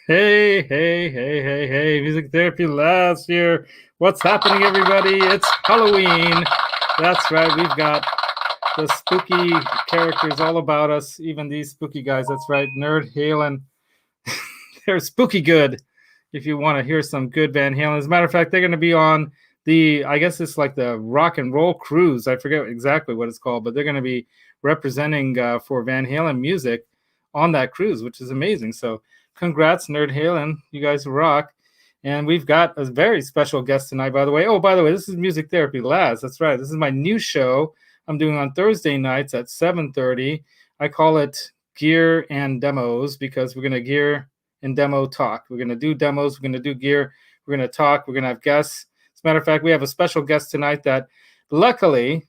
Hey, Music Therapy Laz here. What's happening, everybody? It's Halloween. That's right, we've got the spooky characters all about us, even these spooky guys. That's right, Nerd Halen. They're spooky good if you want to hear some good Van Halen. As a matter of fact, they're going to be on I guess it's like the Rock and Roll Cruise. I forget exactly what it's called, but they're going to be representing for Van Halen music on that cruise, which is amazing. So congrats, Nerd Halen. You guys rock. And we've got a very special guest tonight, by the way. Oh, by the way, this is Music Therapy Laz. That's right. This is my new show I'm doing on Thursday nights at 7:30. I call it Gear and Demos because we're going to gear and demo talk. We're going to do demos. We're going to do gear. We're going to talk. We're going to have guests. As a matter of fact, we have a special guest tonight that luckily,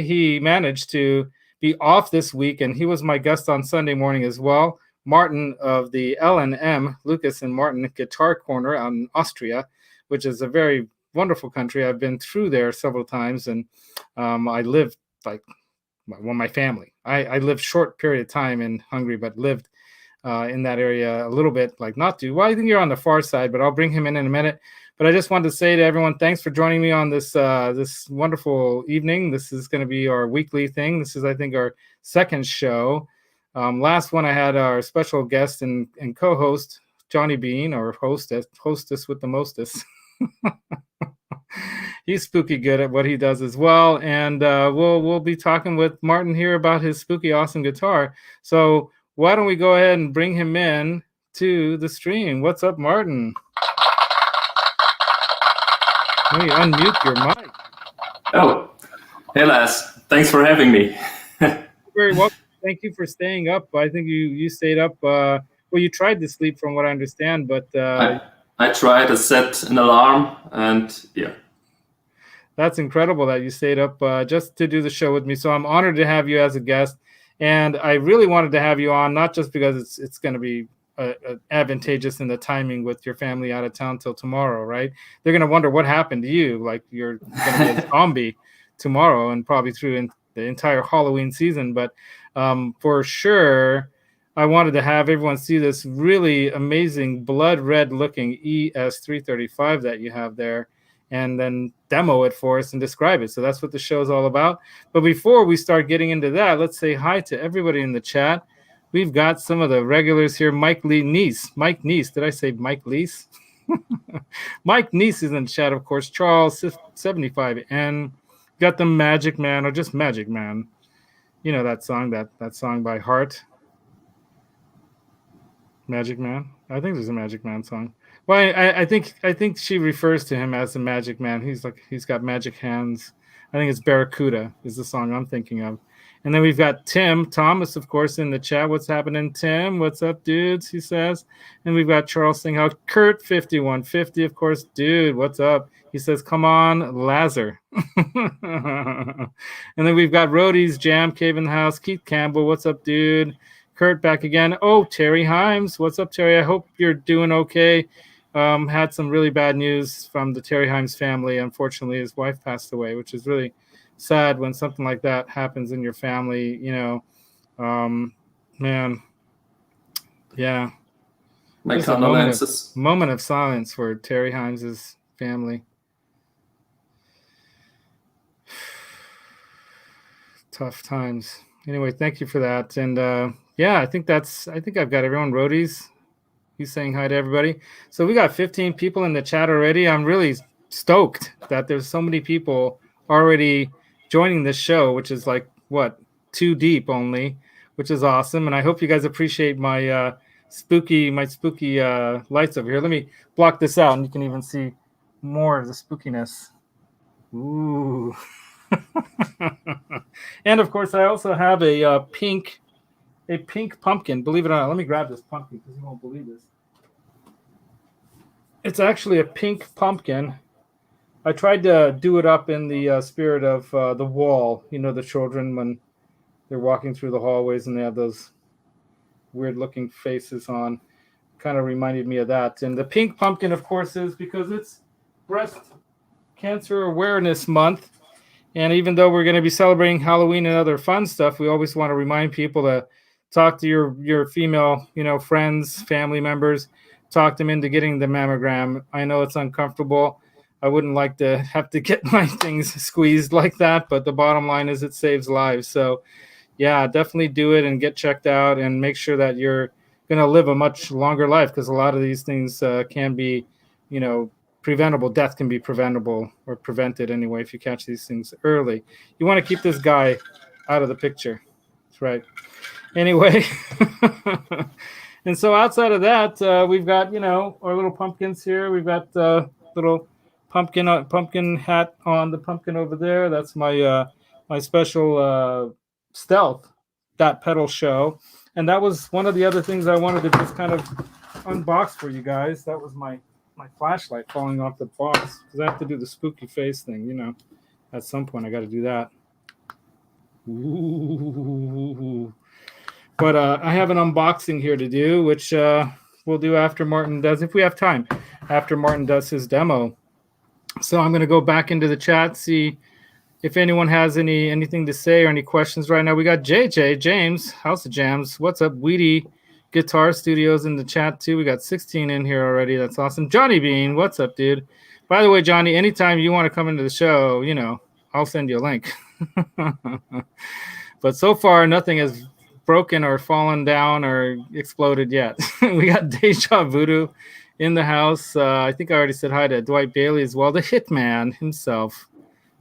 he managed to be off this week, and he was my guest on Sunday morning as well. Martin of the L&M, Lucas and Martin Guitar Corner out in Austria, which is a very wonderful country. I've been through there several times, and I lived my family. I lived short period of time in Hungary, but lived in that area a little bit, not too well. I think you're on the far side, but I'll bring him in a minute. But I just wanted to say to everyone, thanks for joining me on this this wonderful evening. This is going to be our weekly thing. This is, I think, our second show. Last one I had our special guest and co-host, Johnny Bean, or hostess with the mostest. He's spooky good at what he does as well. And we'll be talking with Martin here about his spooky, awesome guitar. So why don't we go ahead and bring him in to the stream? What's up, Martin? Let me unmute your mic. Oh, hey, Laz. Thanks for having me. Very welcome. Thank you for staying up. I think you stayed up. Well, you tried to sleep from what I understand, but... I tried to set an alarm, and yeah. That's incredible that you stayed up just to do the show with me. So I'm honored to have you as a guest. And I really wanted to have you on, not just because it's going to be advantageous in the timing with your family out of town till tomorrow, right? They're going to wonder what happened to you. Like you're going to be a zombie tomorrow and probably through the entire Halloween season. But for sure, I wanted to have everyone see this really amazing blood red looking ES-335 that you have there, and then demo it for us and describe it. So that's what the show is all about. But before we start getting into that, let's say hi to everybody in the chat. We've got some of the regulars here. Mike Neese. Did I say Mike Leese? Mike Neese is in the chat, of course. Charles 75N. Got the Magic Man, or just Magic Man. You know that song, that song by Heart. Magic Man. I think there's a Magic Man song. Well, I think she refers to him as the Magic Man. He's got magic hands. I think it's Barracuda is the song I'm thinking of. And then we've got Tim Thomas, of course, in the chat. What's happening, Tim? What's up, dudes? He says. And we've got Charles Singhouse. Kurt 5150, of course. Dude, what's up? He says, come on, Lazar. And then we've got Roadies, Jam Cave in the house. Keith Campbell, what's up, dude? Kurt back again. Oh, Terry Himes. What's up, Terry? I hope you're doing okay. Had some really bad news from the Terry Himes family. Unfortunately, his wife passed away, which is really sad when something like that happens in your family, man. Yeah. My condolences. Moment of silence for Terry Himes' family. Tough times. Anyway, thank you for that. And I think I've got everyone. Roadies, he's saying hi to everybody. So we got 15 people in the chat already. I'm really stoked that there's so many people already joining this show, which is 2 deep only, which is awesome. And I hope you guys appreciate my spooky lights over here. Let me block this out and you can even see more of the spookiness. Ooh. And of course I also have a pink pumpkin. Believe it or not, let me grab this pumpkin because you won't believe this. It's actually a pink pumpkin. I tried to do it up in the spirit of the wall. You know, the children when they're walking through the hallways and they have those weird-looking faces on. Kind of reminded me of that. And the pink pumpkin, of course, is because it's Breast Cancer Awareness Month. And even though we're going to be celebrating Halloween and other fun stuff, we always want to remind people to talk to your female, friends, family members. talked him into getting the mammogram. I know it's uncomfortable. I wouldn't like to have to get my things squeezed like that, but the bottom line is it saves lives. So yeah, definitely do it and get checked out and make sure that you're going to live a much longer life, because a lot of these things can be, preventable. Death can be preventable, or prevented anyway, if you catch these things early. You want to keep this guy out of the picture. That's right. Anyway, and so outside of that, we've got, our little pumpkins here. We've got little pumpkin hat on the pumpkin over there. That's my my special stealth pedal show. And that was one of the other things I wanted to just kind of unbox for you guys. That was my flashlight falling off the box, because I have to do the spooky face thing. At some point I got to do that. Ooh. But I have an unboxing here to do, which we'll do after Martin does, if we have time, after Martin does his demo. So I'm going to go back into the chat, see if anyone has anything to say or any questions right now. We got James, House of Jams. What's up? Weedy Guitar Studios in the chat too. We got 16 in here already. That's awesome. Johnny Bean, what's up, dude? By the way, Johnny, anytime you want to come into the show, I'll send you a link. But so far, nothing has broken or fallen down or exploded yet. We got Deja Voodoo in the house. I think I already said hi to Dwight Bailey as well, the hitman himself,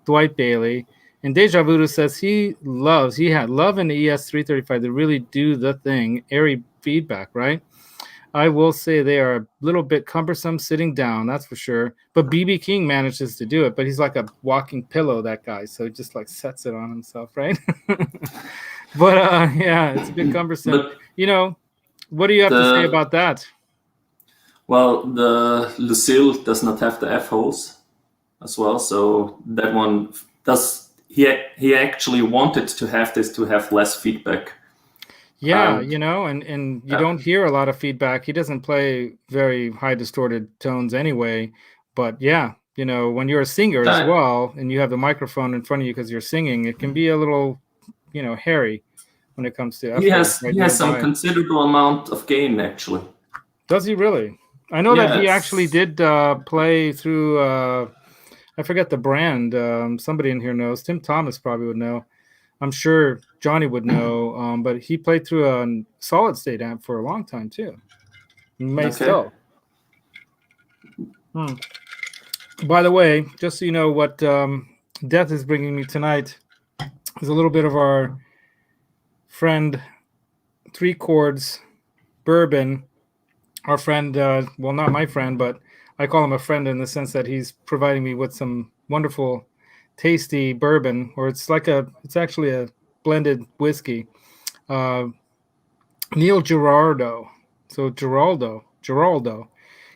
Dwight Bailey. And Deja Voodoo says he had love in the ES-335. They really do the thing. Airy feedback, right? I will say they are a little bit cumbersome sitting down, that's for sure. But BB King manages to do it, but he's like a walking pillow, that guy. So he just like sets it on himself, right? But yeah, it's a bit cumbersome. But, what do you have to say about that? Well, the Lucille does not have the F holes as well, so that one does. He actually wanted to have this to have less feedback. Yeah, and you don't hear a lot of feedback. He doesn't play very high distorted tones anyway. But yeah, when you're a singer as well, and you have the microphone in front of you because you're singing, it can be a little, hairy when it comes to. He has some considerable amount of gain, actually. Does he really? I know that he actually did play through. I forget the brand. Somebody in here knows. Tim Thomas probably would know. I'm sure Johnny would know, but he played through a solid state amp for a long time too. May still. By the way, just so you know what Death is bringing me tonight is a little bit of our friend Three Chords Bourbon. Our friend, well, not my friend, but I call him a friend in the sense that he's providing me with some wonderful tasty bourbon, or it's actually a blended whiskey. Neil Giraldo. So Giraldo.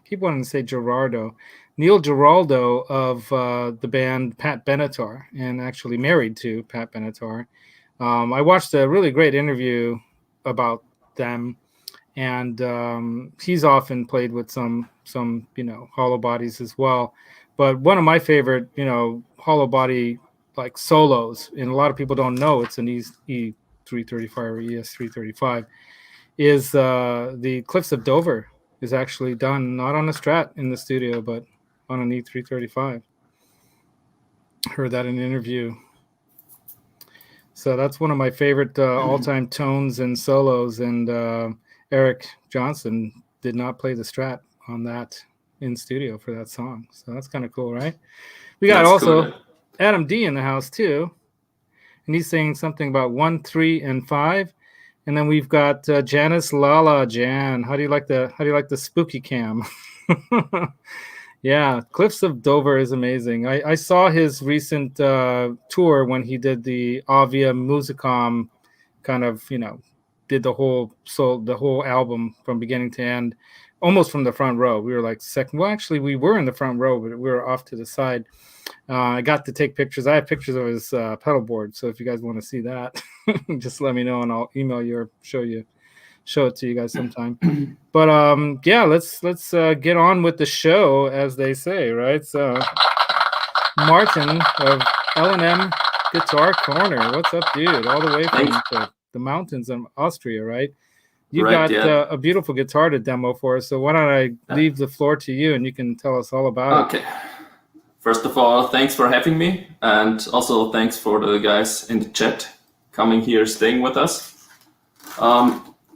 Keep wanting to say Gerardo. Neil Giraldo of the band Pat Benatar, and actually married to Pat Benatar. I watched a really great interview about them, and he's often played with some hollow bodies as well. But one of my favorite, hollow body like solos, and a lot of people don't know it's an E335 or ES-335, is the Cliffs of Dover is actually done not on a Strat in the studio, but on an E335. Heard that in an interview. So that's one of my favorite all-time tones and solos, and Eric Johnson did not play the Strat on that in studio for that song. So that's kind of cool, right? We got cool. Adam D in the house too, and he's saying something about 1, 3, and 5. And then we've got Janice Lala Jan. How do you like the spooky cam? Yeah, Cliffs of Dover is amazing. I saw his recent tour when he did the Avia Musicom, kind of, did the whole album from beginning to end, almost from the front row. We were like second. Well, actually, we were in the front row, but we were off to the side. I got to take pictures. I have pictures of his pedal board, so if you guys want to see that, just let me know and I'll email you or show it to you guys sometime. But yeah, let's get on with the show, as they say, right? So Martin of L&M Guitar Corner, what's up, dude? All the way from the mountains of Austria, right? You Right, got yeah. a beautiful guitar to demo for us. So why don't I leave the floor to you and you can tell us all about it. Okay. First of all, thanks for having me. And also thanks for the guys in the chat coming here, staying with us.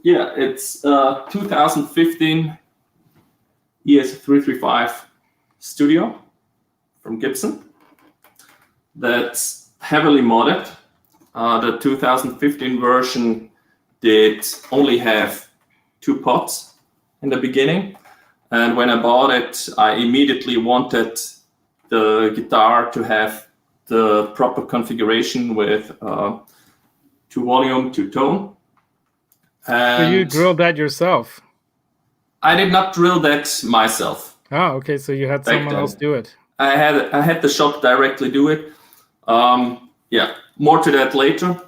Yeah, it's 2015 ES-335 Studio from Gibson. That's heavily modded. The 2015 version did only have 2 pots in the beginning. And when I bought it, I immediately wanted the guitar to have the proper configuration with 2 volume, 2 tone. And So you drilled that yourself? I did not drill that myself. Oh, okay. So you had someone else do it. I had the shop directly do it. Yeah, more to that later.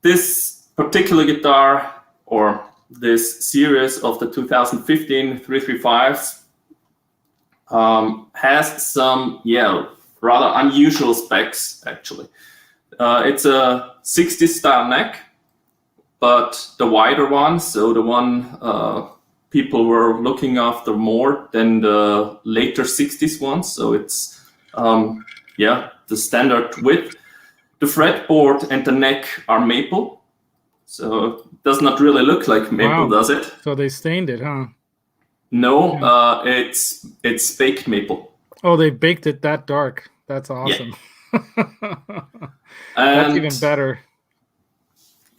This particular guitar, or this series of the 2015 335s, has some, rather unusual specs, actually. It's a 60s style neck, but the wider one, so the one people were looking after more than the later 60s ones. So it's, the standard width. The fretboard and the neck are maple. So it does not really look like maple, does it? So they stained it, huh? No, it's baked maple. Oh, they baked it that dark. That's awesome. Yeah. That's even better.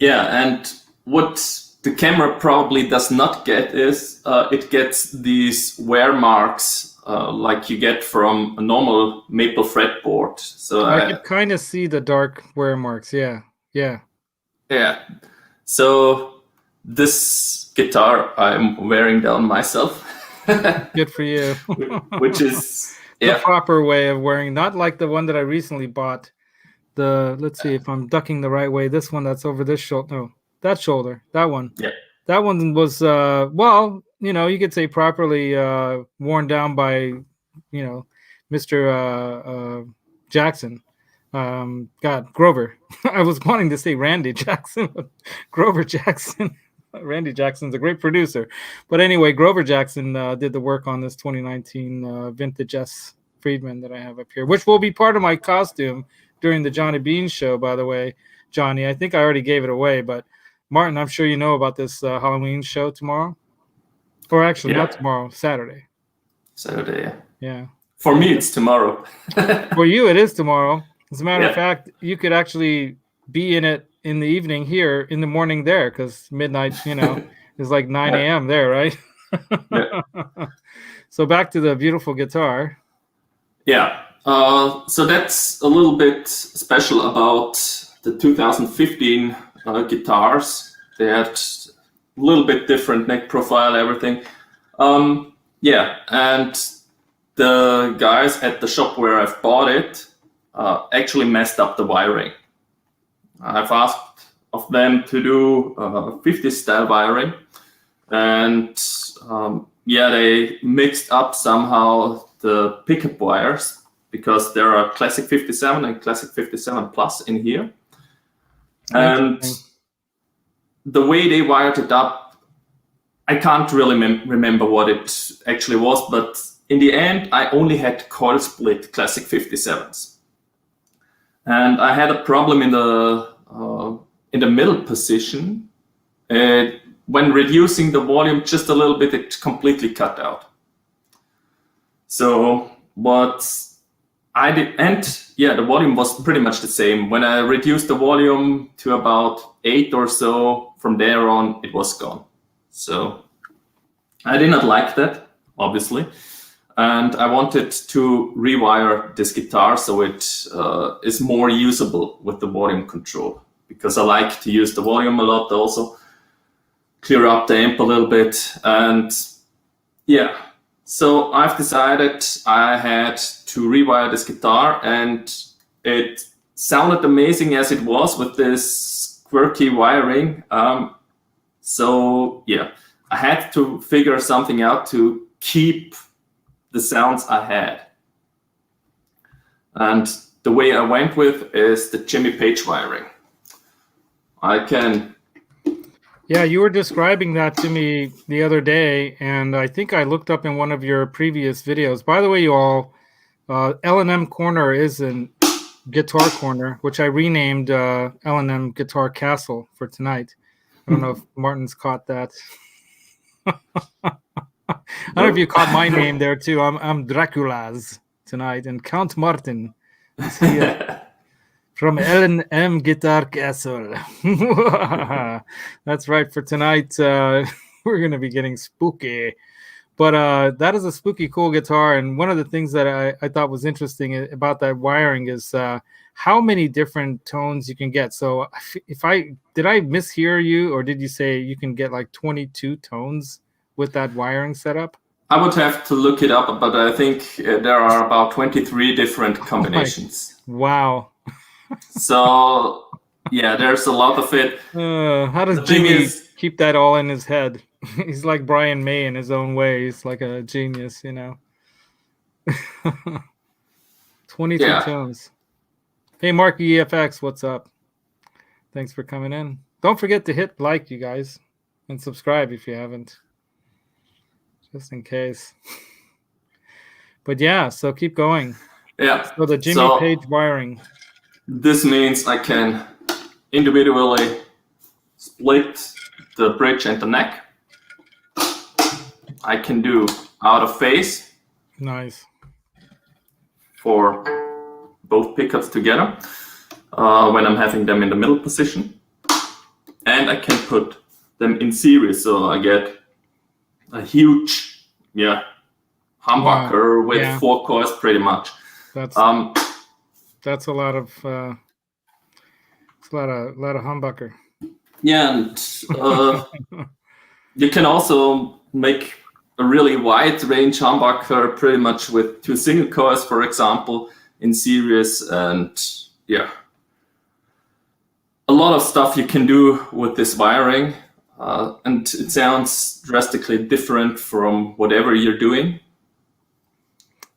Yeah, and what the camera probably does not get is it gets these wear marks like you get from a normal maple fretboard. So I could kind of see the dark wear marks. Yeah. So this guitar I'm wearing down myself. Good for you. Which is the proper way of wearing, not like the one that I recently bought. Let's see if I'm ducking the right way. This one that's over this shoulder. No, that shoulder. That one. Yeah. That one was well, you could say properly worn down by, Mr. Jackson. Grover. I was wanting to say Randy Jackson, but Grover Jackson. Randy Jackson's a great producer. But anyway, Grover Jackson did the work on this 2019 vintage S Friedman that I have up here, which will be part of my costume during the Johnny Beans show, by the way. Johnny, I think I already gave it away, but Martin, I'm sure you know about this Halloween show tomorrow. Or actually, not tomorrow, Saturday. Saturday, yeah. For me, it's tomorrow. For you, it is tomorrow. As a matter of fact, you could actually be in it in the evening here, in the morning there, because midnight, is like 9 a.m. there, right? So back to the beautiful guitar. Yeah. So that's a little bit special about the 2015 guitars. They had a little bit different neck profile, everything. And the guys at the shop where I've bought it actually messed up the wiring. I've asked of them to do 50s style wiring, and they mixed up somehow the pickup wires, because there are Classic 57 and Classic 57 Plus in here. And the way they wired it up, I can't really remember what it actually was, but in the end, I only had coil split Classic 57s. And I had a problem in the middle position. When reducing the volume just a little bit, it completely cut out. So what I did, and the volume was pretty much the same. When I reduced the volume to about 8 or so, from there on, it was gone. So I did not like that, obviously. And I wanted to rewire this guitar so it is more usable with the volume control, because I like to use the volume a lot also, clear up the amp a little bit. And so I've decided I had to rewire this guitar, and it sounded amazing as it was with this quirky wiring. I had to figure something out to keep the sounds I had. And the way I went with is the Jimmy Page wiring. Yeah, you were describing that to me the other day, and I think I looked up in one of your previous videos. By the way, you all, L&M Corner is an Guitar Corner, which I renamed L&M Guitar Castle for tonight. I don't know if Martin's caught that. I don't know if you caught my name there too. I'm Draculaz tonight, and Count Martin is here from L&M Guitar Castle. That's right. For tonight, we're going to be getting spooky. But that is a spooky cool guitar, and one of the things that I thought was interesting about that wiring is how many different tones you can get. So did I mishear you, or did you say you can get like 22 tones with that wiring setup? I would have to look it up, but I think there are about 23 different combinations. Wow. So yeah, there's a lot of it. How does Jimmy keep that all in his head? He's like Brian May in his own way. He's like a genius, you know. 22 tones. Hey, Mark EFX, what's up? Thanks for coming in. Don't forget to hit like, you guys, and subscribe if you haven't, just in case. But yeah, so keep going. Yeah. So the Jimmy Page wiring. This means I can individually split the bridge and the neck. I can do out of phase. Nice. For both pickups together when I'm having them in the middle position. And I can put them in series, so I get a huge, humbucker with 4 coils pretty much. That's a lot of lot of humbucker. Yeah, and you can also make a really wide range humbucker pretty much with 2 single coils, for example, in series, and a lot of stuff you can do with this wiring, and it sounds drastically different from whatever you're doing.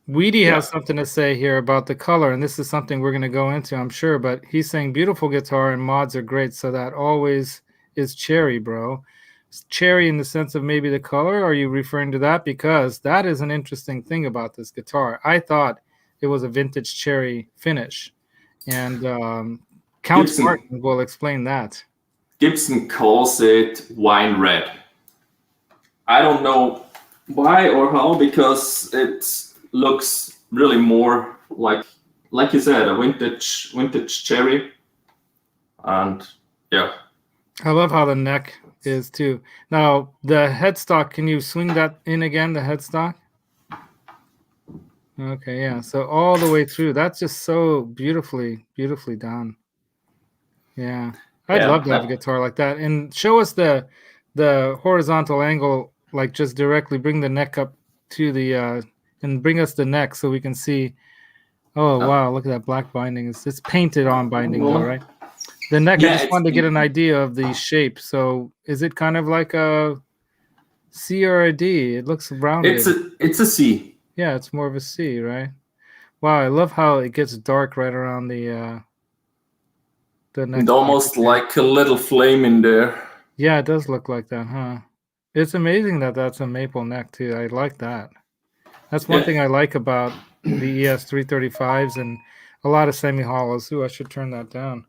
Weedy has something to say here about the color, and this is something we're going to go into, I'm sure, but he's saying beautiful guitar and mods are great, so that always is cherry, bro. Cherry in the sense of maybe the color? Are you referring to that? Because that is an interesting thing about this guitar. I thought it was a vintage cherry finish, and Count Martin will explain that. Gibson calls it wine red. I don't know why or how, because it looks really more like you said, a vintage cherry. And yeah, I love how the neck is too. Now the headstock, can you swing that in again, the headstock? Okay, yeah, so all the way through, that's just so beautifully done. Yeah, I'd love to have a guitar like that. And show us the horizontal angle, like just directly bring the neck up to the and bring us the neck so we can see. Oh wow, look at that black binding. It's painted on binding though, right? The neck, I just wanted to get an idea of the shape. So is it kind of like a C or a D? It looks rounded. It's a C. Yeah, it's more of a C, right? Wow, I love how it gets dark right around the neck. And almost like a little flame in there. Yeah, it does look like that, huh? It's amazing that that's a maple neck too. I like that. That's one thing I like about the ES-335s and a lot of semi-hollows. Ooh, I should turn that down.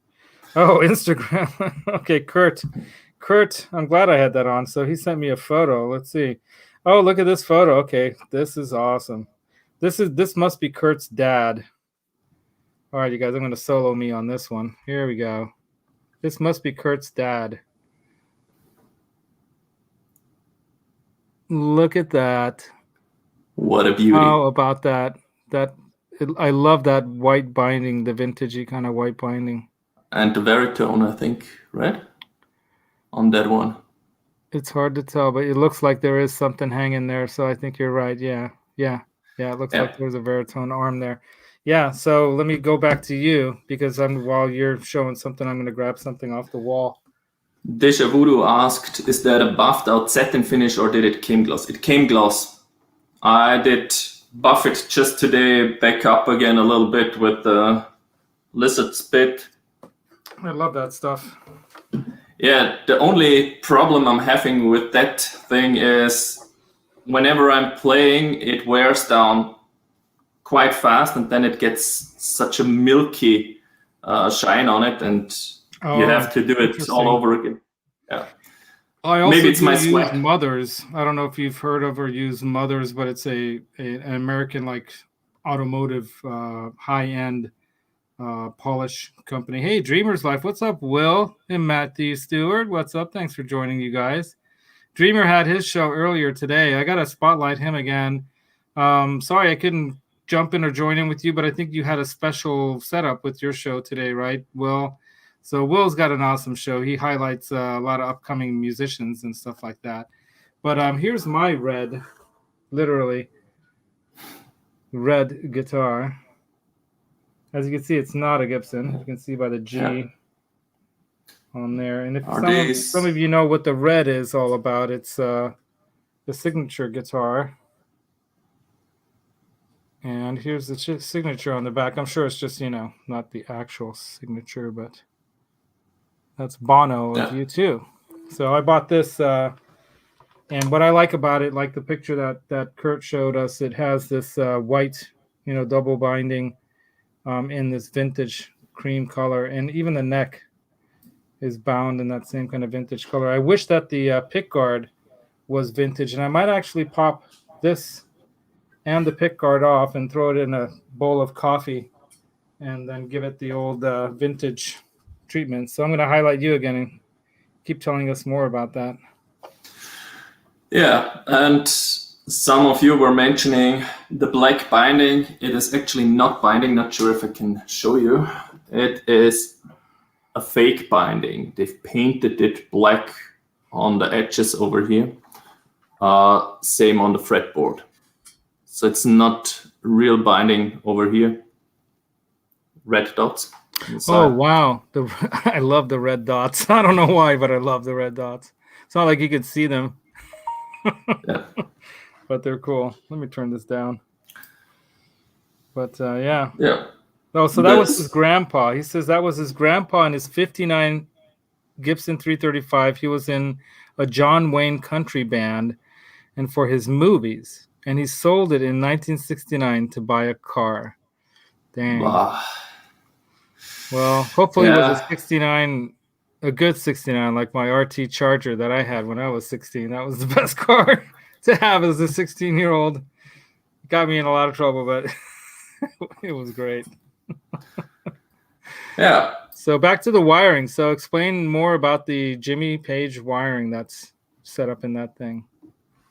Oh, Instagram. Okay, Kurt, I'm glad I had that on. So he sent me a photo. Let's see. Oh, look at this photo. Okay, this is awesome. This must be Kurt's dad. All right, you guys, I'm going to solo me on this one. Here we go. This must be Kurt's dad. Look at that. What a beauty. How about that? I love that white binding, the vintagey kind of white binding. And the veritone, I think, right? On that one. It's hard to tell, but it looks like there is something hanging there. So I think you're right. Yeah. It looks like there's a veritone arm there. Yeah. So let me go back to you, because while you're showing something, I'm going to grab something off the wall. Deja Voodoo asked, is that a buffed out satin finish or did it came gloss? It came gloss. I did buff it just today, back up again a little bit with the lizard spit. I love that stuff. Yeah, the only problem I'm having with that thing is whenever I'm playing, it wears down quite fast, and then it gets such a milky shine on it, and you have to do it all over again. Yeah. I also Maybe it's my use sweat. Mothers. I don't know if you've heard of or used Mothers, but it's an American like automotive high-end polish company. Hey, Dreamer's Life. What's up, Will and Matthew Stewart? What's up? Thanks for joining, you guys. Dreamer had his show earlier today. I got to spotlight him again. Sorry I couldn't jump in or join in with you, but I think you had a special setup with your show today, right, Will? So Will's got an awesome show. He highlights a lot of upcoming musicians and stuff like that. But here's my red, literally, red guitar. As you can see, it's not a Gibson. You can see by the G on there. And if some of you know what the red is all about, it's the signature guitar. And here's the signature on the back. I'm sure it's just, not the actual signature, but that's Bono of U2. So I bought this, and what I like about it, like the picture that Kurt showed us, it has this white, double binding in this vintage cream color, and even the neck is bound in that same kind of vintage color. I wish that the pickguard was vintage, and I might actually pop this and the pickguard off and throw it in a bowl of coffee and then give it the old vintage treatment. So I'm going to highlight you again and keep telling us more about that. Yeah, and some of you were mentioning the black binding. It is actually not binding. Not sure if I can show you. It is a fake binding. They've painted it black on the edges over here. Same on the fretboard. So it's not real binding over here. Red dots. Oh, wow. I love the red dots. I don't know why, but I love the red dots. It's not like you can see them. Yeah. But they're cool. Let me turn this down. But yeah. Yeah. Oh, so that was his grandpa. He says that was his grandpa in his 59 Gibson 335. He was in a John Wayne country band and for his movies. And he sold it in 1969 to buy a car. Dang. Wow. Well, hopefully it was a 69, a good 69, like my RT Charger that I had when I was 16. That was the best car to have as a 16-year-old. Got me in a lot of trouble, but it was great. Yeah. So back to the wiring. So explain more about the Jimmy Page wiring that's set up in that thing.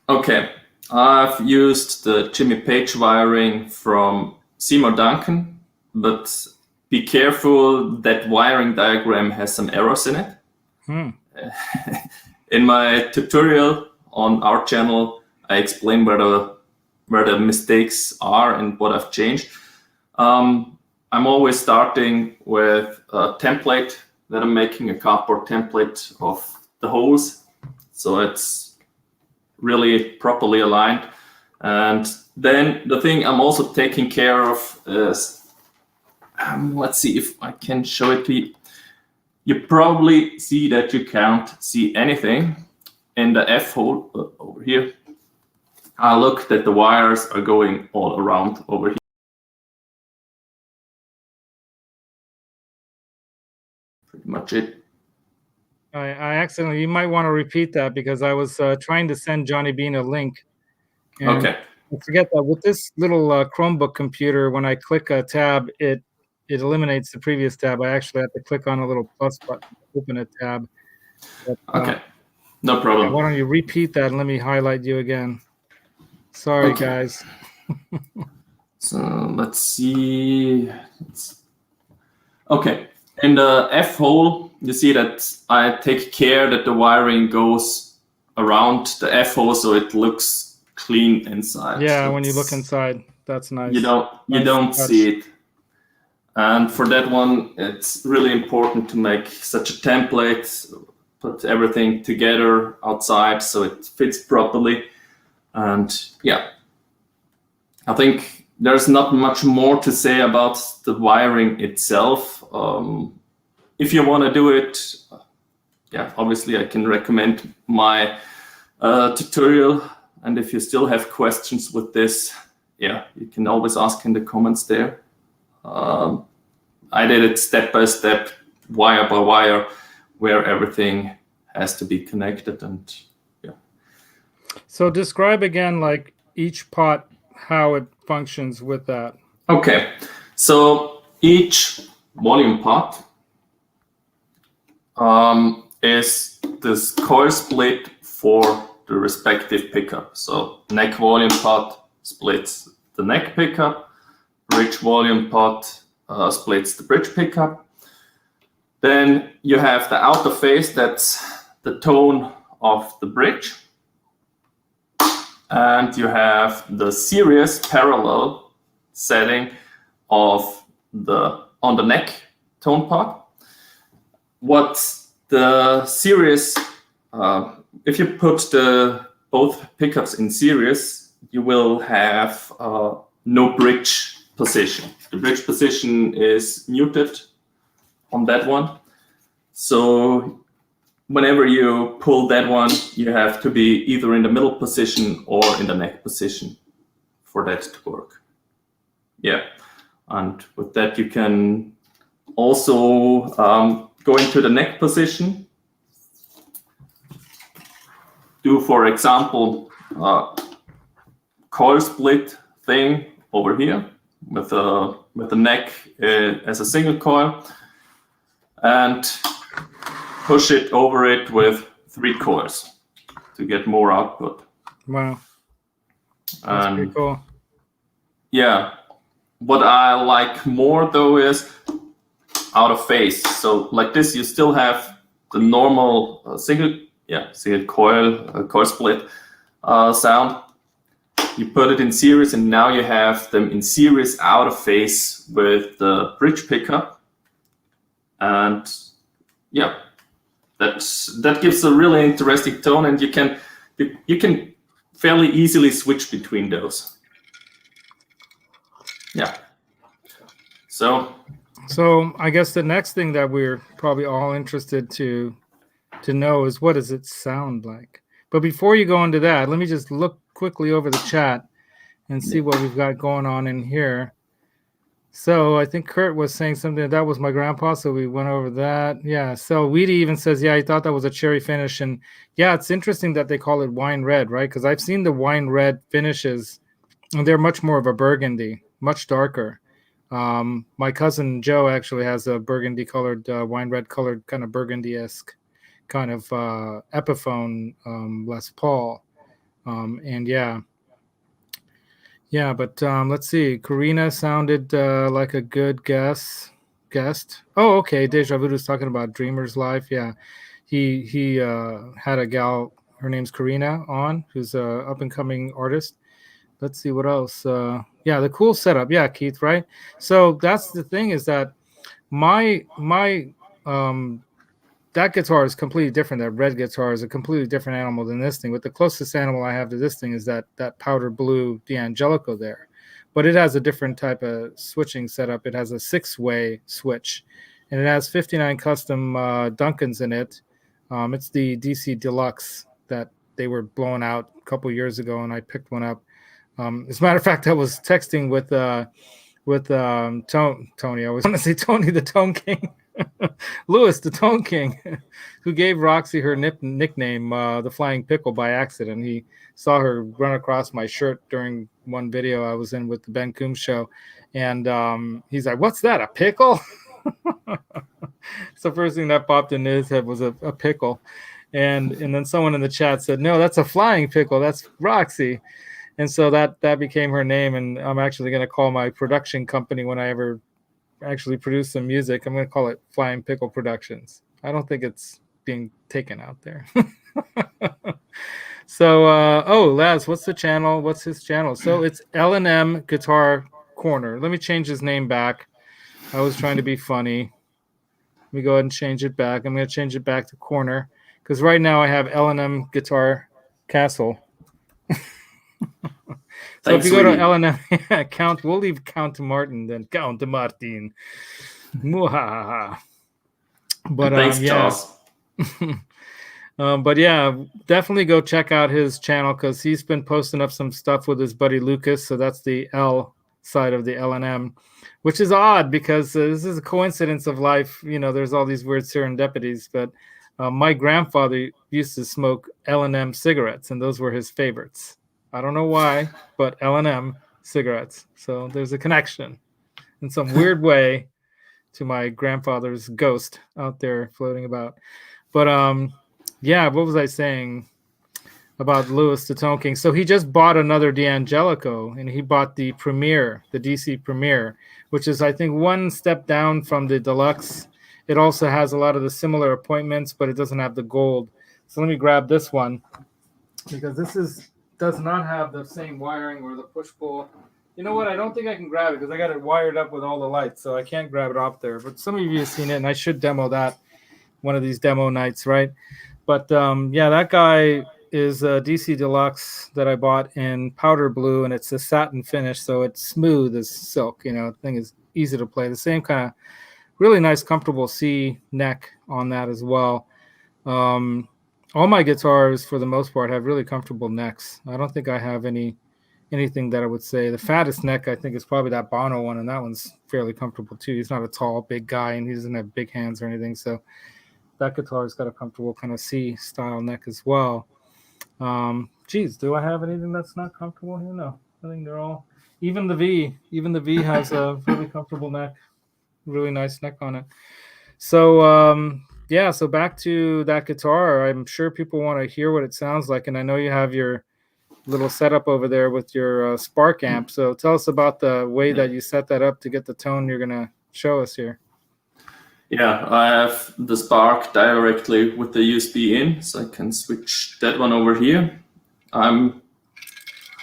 Okay. I've used the Jimmy Page wiring from Seymour Duncan, but be careful, that wiring diagram has some errors in it. In my tutorial on our channel, I explain where the mistakes are and what I've changed. I'm always starting with a template that I'm making, a cardboard template of the holes, so it's really properly aligned. And then the thing I'm also taking care of is, let's see if I can show it to you. You probably see that you can't see anything in the F hole over here. I look that the wires are going all around over here. Pretty much it. I accidentally, you might want to repeat that because I was trying to send Johnny Bean a link. And Okay. I forget that with this little Chromebook computer, when I click a tab, it eliminates the previous tab. I actually have to click on a little plus button to open a tab. But, okay, no problem. Why don't you repeat that and let me highlight you again? Sorry, guys. So let's see. Okay, in the F hole, you see that I take care that the wiring goes around the F hole so it looks clean inside. Yeah, so when you look inside, that's nice. You don't see it. And for that one, it's really important to make such a template, put everything together outside so it fits properly. And yeah, I think there's not much more to say about the wiring itself. If you want to do it yeah, obviously I can recommend my tutorial. And if you still have questions with this, yeah, you can always ask in the comments there. I did it step by step, wire by wire, where everything has to be connected. And yeah. So describe again, like each pot, how it functions with that. Okay, so each volume pot is this coil split for the respective pickup. So neck volume pot splits the neck pickup, bridge volume pot splits the bridge pickup. Then you have the outer phase, that's the tone of the bridge. And you have the series parallel setting of on the neck tone pot. What's the series, if you put both pickups in series, you will have no bridge position. The bridge position is muted on that one. So whenever you pull that one, you have to be either in the middle position or in the neck position for that to work. Yeah, and with that you can also go into the neck position. Do, for example, coil split thing over here with the neck as a single coil, and push it over it with 3 coils to get more output. Wow, that's pretty cool. Yeah, what I like more though is out of phase. So like this, you still have the normal single coil split sound. You put it in series, and now you have them in series out of phase with the bridge pickup, and yeah, that gives a really interesting tone, and you can fairly easily switch between those. Yeah. So I guess the next thing that we're probably all interested to know is, what does it sound like? But before you go into that, let me just look quickly over the chat and see what we've got going on in here. So I think Kurt was saying something that was my grandpa, so we went over that. Yeah, so Weedy even says, yeah, he thought that was a cherry finish. And yeah, it's interesting that they call it wine red, right? Because I've seen the wine red finishes, and they're much more of a burgundy, much darker. My cousin Joe actually has a burgundy colored, wine red colored, kind of burgundy-esque kind of Epiphone Les Paul. And yeah, but let's see. Karina sounded like a good guest. Oh, okay. Deja Vu was talking about Dreamer's Life. Yeah, he had a gal. Her name's Karina on, who's a up and coming artist. Let's see what else. Yeah, the cool setup. Yeah, Keith. Right. So that's the thing, is that my that guitar is completely different. That red guitar is a completely different animal than this thing. But the closest animal I have to this thing is that powder blue D'Angelico there. But it has a different type of switching setup. It has a 6-way switch, and it has 59 custom Duncans in it. It's the DC Deluxe that they were blowing out a couple years ago, and I picked one up. As a matter of fact, I was texting with Tony. I was going to say Tony the Tone King. Lewis, the Tone King, who gave Roxy her nickname, the Flying Pickle, by accident. He saw her run across my shirt during one video I was in with the Ben Coombs show, and he's like, "What's that? A pickle?" So first thing that popped in his head was a pickle, and then someone in the chat said, "No, that's a Flying Pickle. That's Roxy." And so that became her name, and I'm actually going to call my production company, when I ever actually produce some music, I'm going to call it Flying Pickle Productions. I don't think it's being taken out there. So, Laz, what's the channel? What's his channel? So it's L&M Guitar Corner. Let me change his name back. I was trying to be funny. Let me go ahead and change it back. I'm going to change it back to Corner, because right now I have L&M Guitar Castle. So if you go to L&M, Count, we'll leave Count Martin, then Count Martin. But thanks, Charles. But yeah, definitely go check out his channel because he's been posting up some stuff with his buddy Lucas. So that's the L side of the L&M, which is odd because this is a coincidence of life. You know, there's all these weird serendipities. But my grandfather used to smoke L&M cigarettes, and those were his favorites. I don't know why, but L&M cigarettes. So there's a connection in some weird way to my grandfather's ghost out there floating about. But yeah, what was I saying about Louis the Tone King? So he just bought another D'Angelico, and he bought the Premier, the DC Premier, which is, I think, one step down from the Deluxe. It also has a lot of the similar appointments, but it doesn't have the gold. So let me grab this one because this does not have the same wiring or the push-pull. You know what? I don't think I can grab it because I got it wired up with all the lights, so I can't grab it off there. But some of you have seen it, and I should demo that one of these demo nights, right? But yeah, that guy is a DC Deluxe that I bought in powder blue, and it's a satin finish, so it's smooth as silk. You know, the thing is easy to play. The same kind of really nice, comfortable C neck on that as well. All my guitars, for the most part, have really comfortable necks. I don't think I have anything that I would say. The fattest neck, I think, is probably that Bono one, and that one's fairly comfortable too. He's not a tall, big guy, and he doesn't have big hands or anything, so that guitar's got a comfortable kind of C style neck as well. Geez, do I have anything that's not comfortable here? No, I think they're all. Even the V has a really comfortable neck, really nice neck on it. So yeah, so back to that guitar. I'm sure people want to hear what it sounds like, and I know you have your little setup over there with your Spark amp. So tell us about the way that you set that up to get the tone you're gonna show us here. Yeah, I have the Spark directly with the USB in, so I can switch that one over here. I'm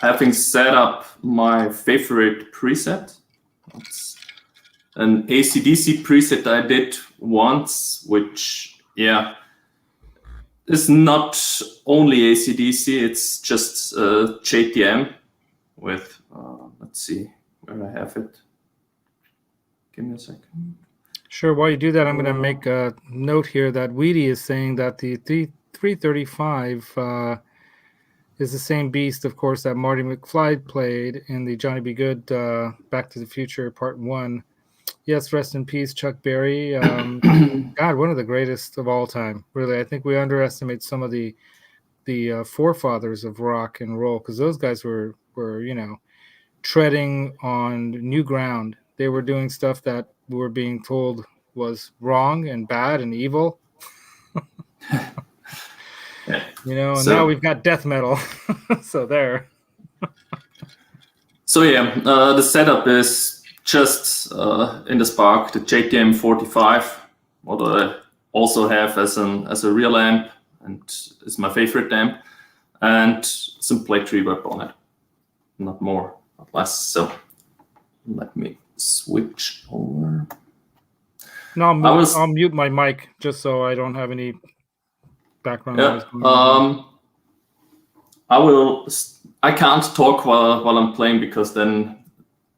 having set up my favorite preset. It's an AC/DC preset I did once, which, yeah, is not only AC/DC, it's just JTM with, let's see where I have it. Give me a second. Sure. While you do that, I'm going to make a note here that Weedy is saying that the 335 is the same beast, of course, that Marty McFly played in the Johnny B. Good Back to the Future Part 1. Yes, rest in peace, Chuck Berry. God, one of the greatest of all time. Really, I think we underestimate some of the forefathers of rock and roll because those guys were treading on new ground. They were doing stuff that we were being told was wrong and bad and evil. Yeah. And now we've got death metal. So there. So yeah, the setup is just in the Spark, the JTM 45, what I also have as a real amp and is my favorite amp, and some plate reverb on it. Not more, not less. So let me switch over. No, I'll mute my mic just so I don't have any background noise. I can't talk while I'm playing because then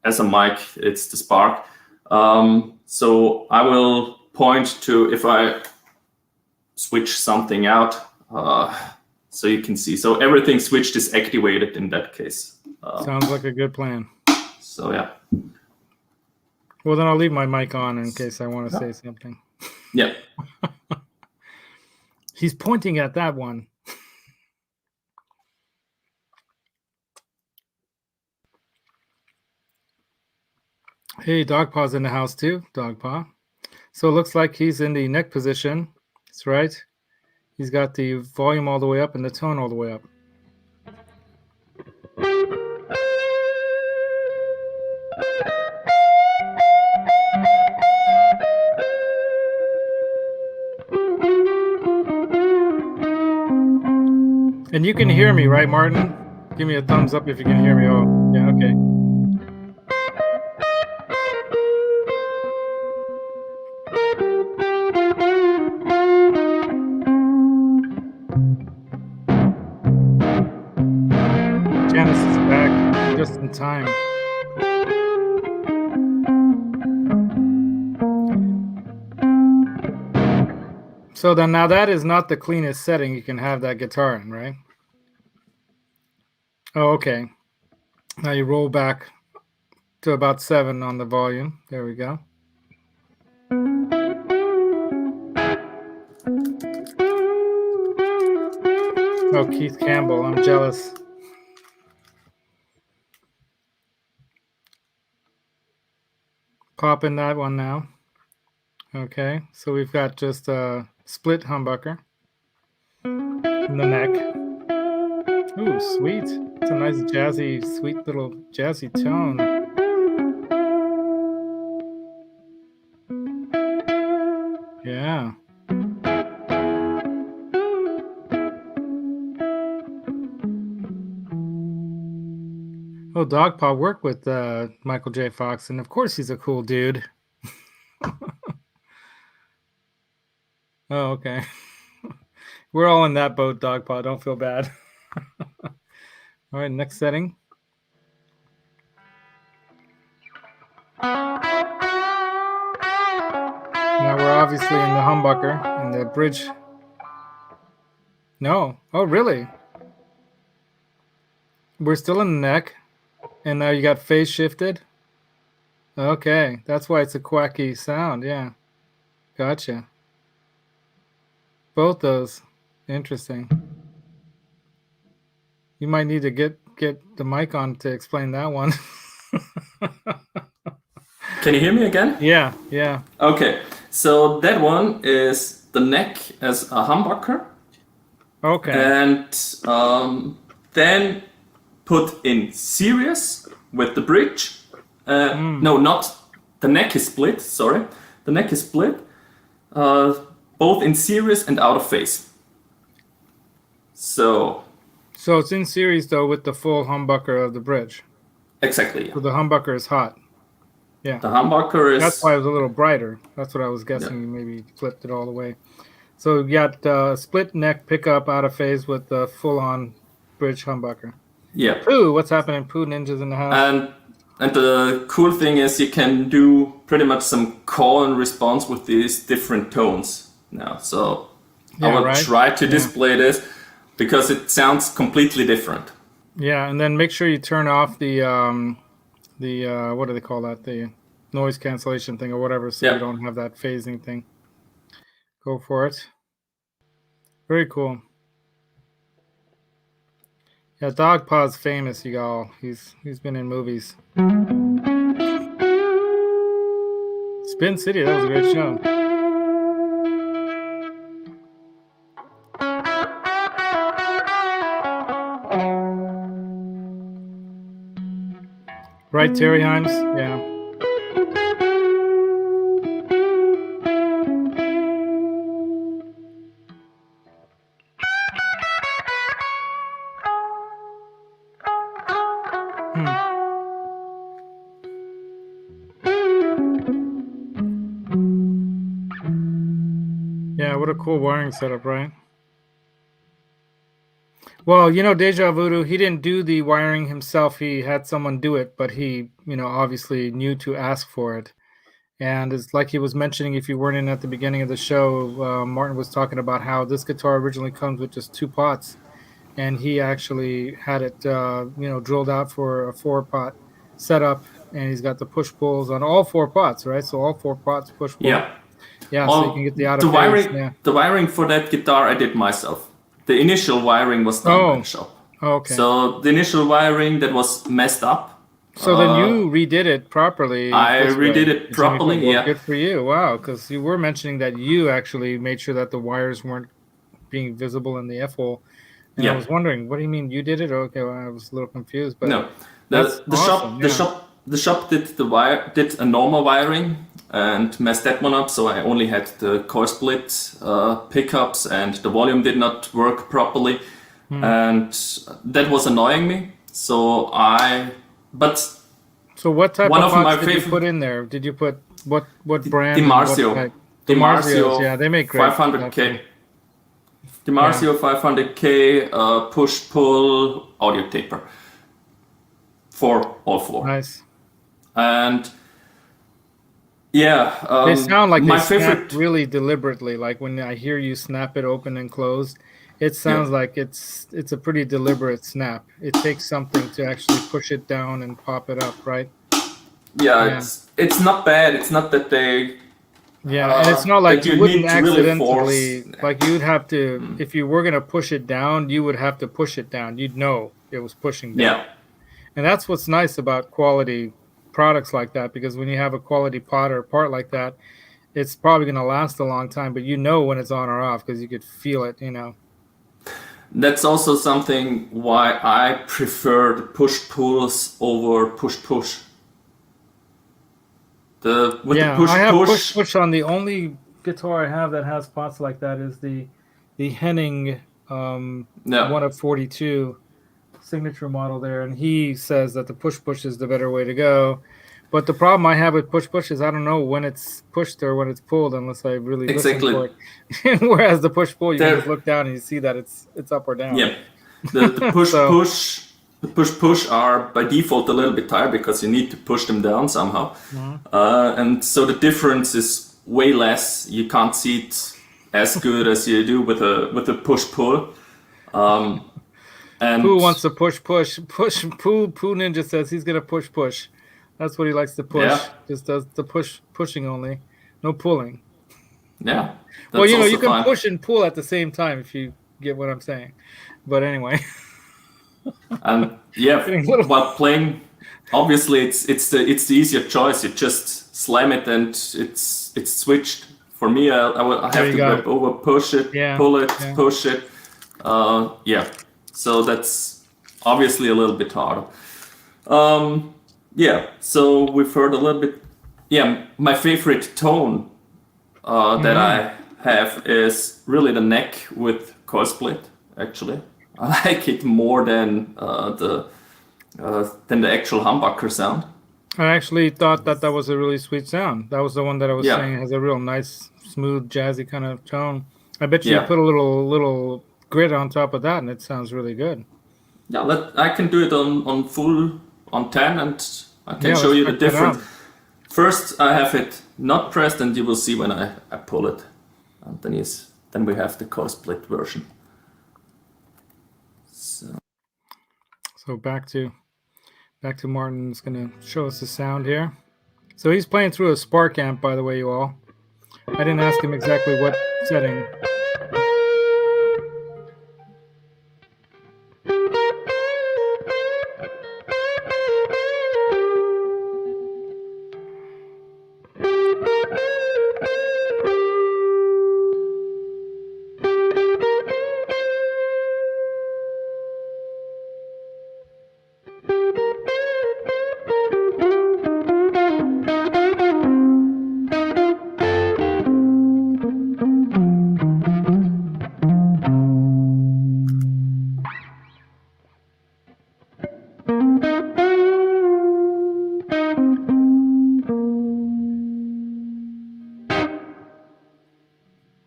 as a mic it's the Spark. So I will point to if I switch something out so you can see. So everything switched is activated in that case. Sounds like a good plan. So yeah. Well, then I'll leave my mic on in case I want to say something. Yeah. He's pointing at that one. Hey, Dogpaw's in the house too, Dogpaw. So it looks like he's in the neck position. That's right. He's got the volume all the way up and the tone all the way up. And you can hear me, right, Martin? Give me a thumbs up if you can hear me. Oh, yeah, okay. Janice is back just in time. So then now that is not the cleanest setting you can have that guitar in, right? Oh, okay. Now you roll back to about 7 on the volume. There we go. Oh, Keith Campbell, I'm jealous. Pop in that one now. Okay, so we've got just a split humbucker in the neck. Ooh, sweet. It's a nice jazzy, sweet little jazzy tone. Yeah. Oh, Dogpaw worked with Michael J. Fox, and of course he's a cool dude. Oh, okay. We're all in that boat, Dogpaw. Don't feel bad. All right, next setting. Now we're obviously in the humbucker and the bridge. No. Oh, really? We're still in the neck, and now you got phase shifted. Okay, that's why it's a quacky sound. Yeah, gotcha. Both those, interesting. You might need to get the mic on to explain that one. Can you hear me again? Yeah, yeah. Okay, so that one is the neck as a humbucker. Okay. And then put in series with the bridge. No, not the neck is split. Sorry, the neck is split, both in series and out of phase. So it's in series though with the full humbucker of the bridge. Exactly. Yeah. So the humbucker is hot. Yeah. The humbucker is. That's why it was a little brighter. That's what I was guessing. Yeah. Maybe flipped it all the way. So you got split neck pickup out of phase with the full-on bridge humbucker. Yeah. Pooh, what's happening? Pooh Ninja's in the house. And the cool thing is you can do pretty much some call and response with these different tones now. So yeah, I will try to display this because it sounds completely different. Yeah, and then make sure you turn off the what do they call that? The noise cancellation thing or whatever, so you don't have that phasing thing. Go for it. Very cool. Yeah, Dogpaw's famous, y'all. He's been in movies. Spin City, that was a great show. Right, Terry Himes? Yeah. Yeah, what a cool wiring setup, right? Well, you know, Deja Voodoo, he didn't do the wiring himself. He had someone do it, but he, obviously knew to ask for it. And it's like he was mentioning, if you weren't in at the beginning of the show, Martin was talking about how this guitar originally comes with just 2 pots. And he actually had it, drilled out for a 4-pot setup. And he's got the push-pulls on all 4 pots, right? So all 4 pots push-pull. Yeah. Yeah, so you can get the out of phase. The wiring for that guitar I did myself. The initial wiring was done by the shop. Okay. So the initial wiring that was messed up. So then you redid it properly. I redid it properly, yeah. Good for you. Wow, because you were mentioning that you actually made sure that the wires weren't being visible in the F-hole. And I was wondering, what do you mean you did it? Okay, well, I was a little confused. But no, the shop did a normal wiring and messed that one up, so I only had the core split pickups and the volume did not work properly, and that was annoying me. So what type of pots did you put in there? Did you put what brand? DeMarzio, yeah, they make great 500K. DeMarzio 500K push-pull audio taper for all 4. Nice. And Yeah, They sound like my they snap favorite. really deliberately. Like when I hear you snap it open and closed, it Yeah, sounds like it's a pretty deliberate snap. It takes something to actually push it down and pop it up, right? yeah, Yeah. it's not bad. It's not that they Yeah, and it's not like that you you wouldn't need to really accidentally, force. like you would have to, if you were going to push it down, you would have to push it down. You'd know it was pushing down. Yeah, And that's what's nice about quality products like that, because when you have a quality pot or a part like that, it's probably going to last a long time, but you know when it's on or off because you could feel it, you know. that's also something why I prefer the push pulls over push push. The with the Yeah, I push have push push. push on. The only guitar I have that has pots like that is the Henning Yeah, 1 of 42 signature model there, and he says that the push push is the better way to go. But the problem I have with push push is I don't know when it's pushed or when it's pulled unless I really listen exactly. for it. Whereas the push pull, you can There. just look down and you see that it's up or down. Yeah, the push So push the push push are by default a little bit tight because you need to push them down somehow, and so the difference is way less. You can't see it as good as you do with a push pull. Pooh And wants to push. Pooh Ninja says he's gonna push. That's what he likes to yeah, push. Just does the pushing only, no pulling. yeah, Well, that's you also can fine. push and pull at the same time if you get what I'm saying. But anyway, And yeah, getting a little. while playing, obviously it's the easier choice. You just slam it and it's switched. For me, I There have you to go. grab over, push it, Yeah, pull it, yeah. push it. Yeah, so that's obviously a little bit harder. Yeah, so we've heard a little bit. Yeah, my favorite tone that I have is really the neck with coil split. Actually, I like it more than the actual humbucker sound. I actually thought that was a really sweet sound. That was the one that I was Yeah, saying has a real nice, smooth, jazzy kind of tone. I bet you yeah, put a little grit on top of that, and it sounds really good. yeah. I can do it on full on 10, and I can Yeah, show let's you the check that difference. out. First, I have it not pressed, and you will see when I pull it. And then we have the coil split version. So back to Martin's gonna show us the sound here. So he's playing through a Spark amp, by the way, you all. I didn't ask him exactly what setting.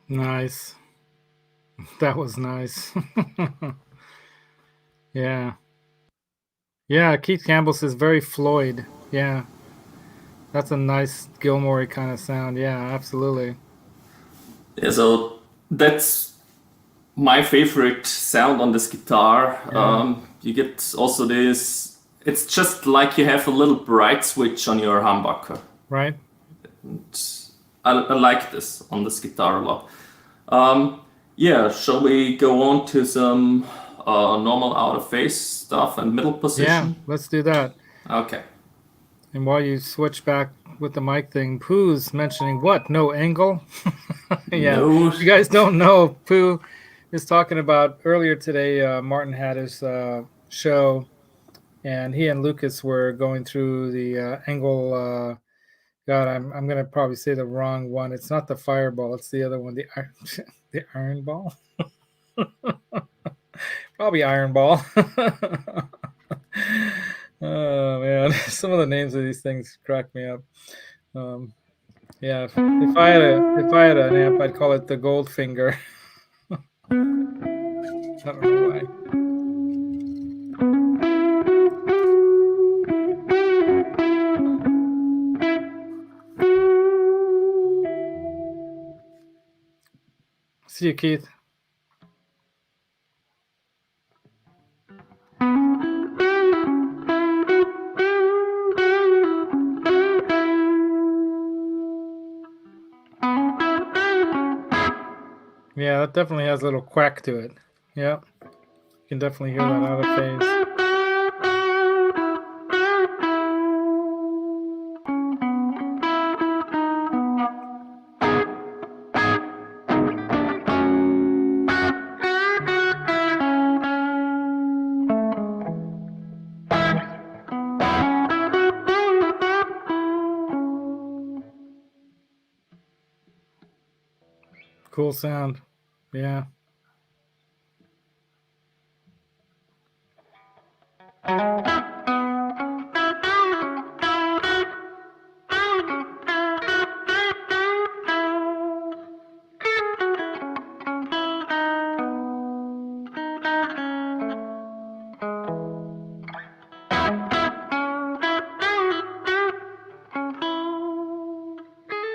Nice. That was nice. Yeah. Yeah, Keith Campbell says very Floyd. Yeah. That's a nice Gilmore kind of sound. Yeah, absolutely. Yeah, so that's my favorite sound on this guitar. Yeah. You get also this. It's just like you have a little bright switch on your humbucker. Right? I like this on this guitar a lot. Yeah, shall we go on to some normal out of phase stuff and middle Yeah, position? let's do that. Okay. And while you switch back with the mic thing, Pooh's mentioning what? No angle? Yeah. No. You guys don't know, Pooh is talking about earlier today. Martin had his show, and he and Lucas were going through the angle. God, I'm gonna probably say the wrong one. It's not the fireball. It's the other one. The iron ball. Probably iron ball. Oh man, some of the names of these things crack me up. Yeah, if I had an amp, I'd call it the Goldfinger. I don't know why. See you, Keith. Yeah, that definitely has a little quack to it. Yeah, you can definitely hear that out of phase. Cool sound. Yeah.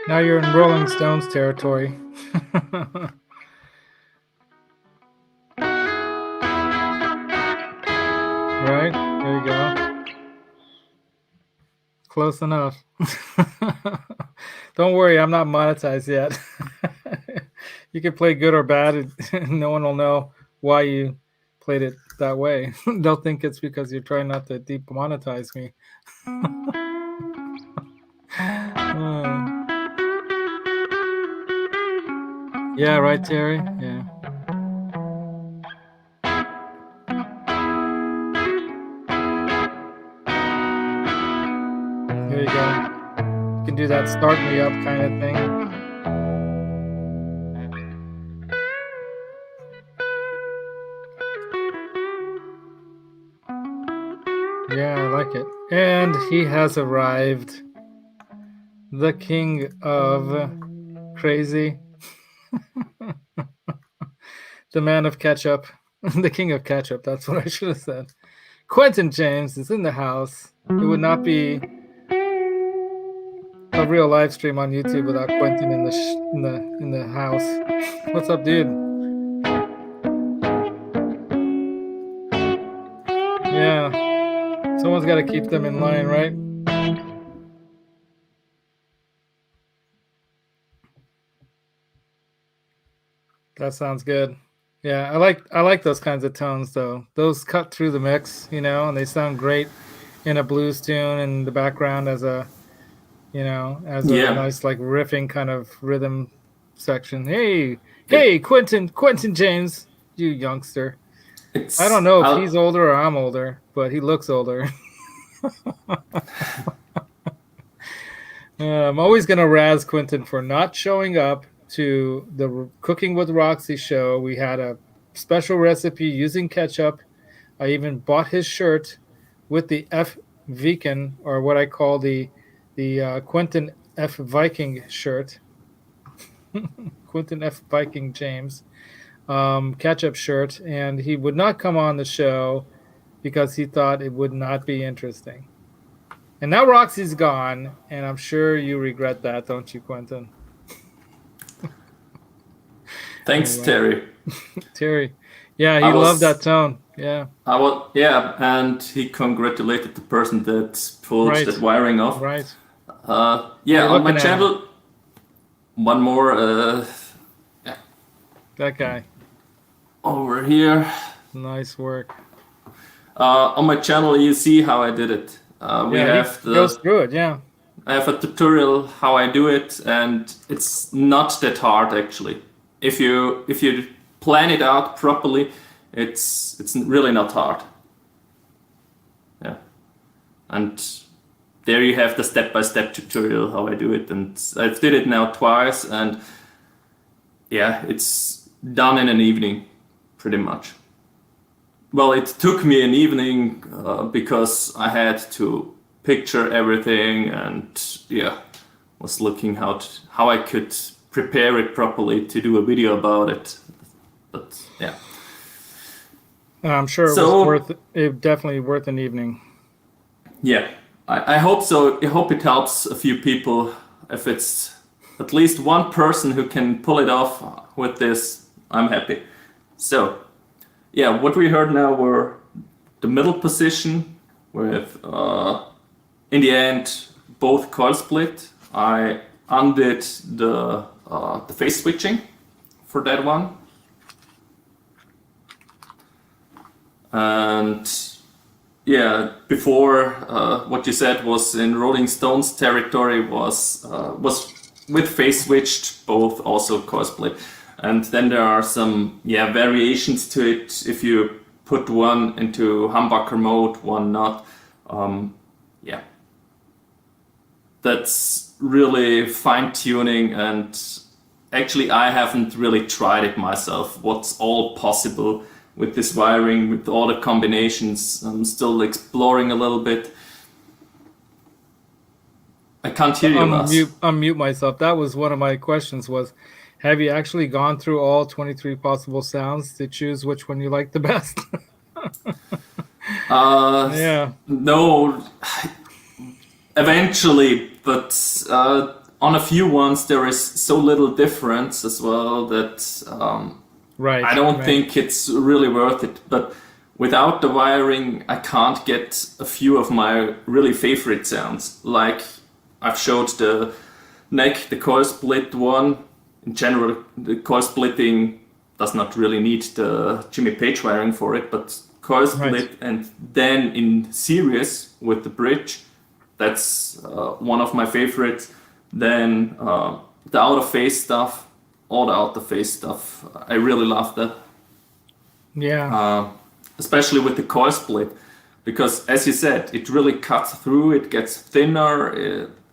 Now you're in Rolling Stones territory. Right? There you go. Close enough. Don't worry, I'm not monetized yet. You can play good or bad, and no one will know why you played it that way. They'll think it's because you're trying not to demonetize me. Yeah, right, Terry? Yeah. There you go. You can do that start me up kind of thing. Yeah, I like it. And he has arrived. The king of crazy. The man of ketchup. The king of ketchup. That's what I should have said. Quentin James is in the house. It would not be a real live stream on YouTube without Quentin in the house. What's up, dude? Yeah. Someone's got to keep them in line, right? That sounds good. Yeah, I like those kinds of tones though. Those cut through the mix, and they sound great in a blues tune in the background as a nice like riffing kind of rhythm section. Hey, Quentin James, you youngster. I don't know if he's older or I'm older, but he looks older. I'm always gonna razz Quentin for not showing up to the Cooking with Roxy show. We had a special recipe using ketchup. I even bought his shirt with the F Viking, or what I call the Quentin F Viking shirt. Quentin F Viking James ketchup shirt, and he would not come on the show because he thought it would not be interesting. And now Roxy's gone, and I'm sure you regret that, don't you, Quentin? Thanks, anyway. Terry. Yeah, he loved that tone. Yeah. And he congratulated the person that pulled that wiring off. Right. On my channel, one more. That guy. Over here. Nice work. On my channel, you see how I did it. Goes through it, yeah. I have a tutorial how I do it, and it's not that hard actually. If you plan it out properly, it's really not hard. Yeah, and there you have the step-by-step tutorial how I do it, and I've did it now twice, and yeah, it's done in an evening, pretty much. Well, it took me an evening because I had to picture everything and was looking how I could prepare it properly to do a video about it. But yeah, I'm sure it was definitely worth an evening. Yeah, I hope so. I hope it helps a few people. If it's at least one person who can pull it off with this, I'm happy. So, yeah, what we heard now were the middle position with, in the end, both coil split. I undid the phase switching for that one. And yeah, before what you said was in Rolling Stones territory was with phase switched, both also coil split. And then there are some variations to it. If you put one into humbucker mode, one not. That's really fine tuning, and actually I haven't really tried it myself. What's all possible with this wiring, with all the combinations. I'm still exploring a little bit. I can't hear you, Laz. Unmute myself. That was one of my questions was, have you actually gone through all 23 possible sounds to choose which one you like the best? Yeah. No, eventually, but on a few ones there is so little difference as well that right. I don't think it's really worth it. But without the wiring, I can't get a few of my really favorite sounds. Like I've showed the neck, the coil split one. In general, the coil splitting does not really need the Jimmy Page wiring for it, but coil split, and then in series with the bridge, that's one of my favorites. Then the out of phase stuff, all the out of phase stuff, I really love that. Yeah. Especially with the coil split, because as you said, it really cuts through, it gets thinner,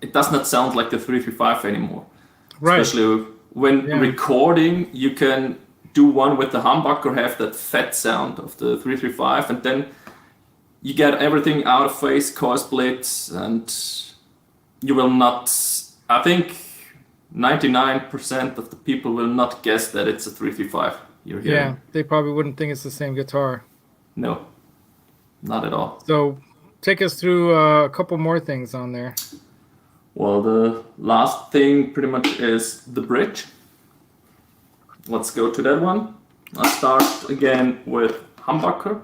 it does not sound like the 335 anymore. Right. Especially when recording, you can do one with the humbucker, have that fat sound of the 335, and then you get everything out of phase, coil splits, and you will not, I think 99% of the people will not guess that it's a 335 you're hearing. Yeah, they probably wouldn't think it's the same guitar. No, not at all. So take us through a couple more things on there. Well, the last thing pretty much is the bridge. Let's go to that one. I'll start again with humbucker.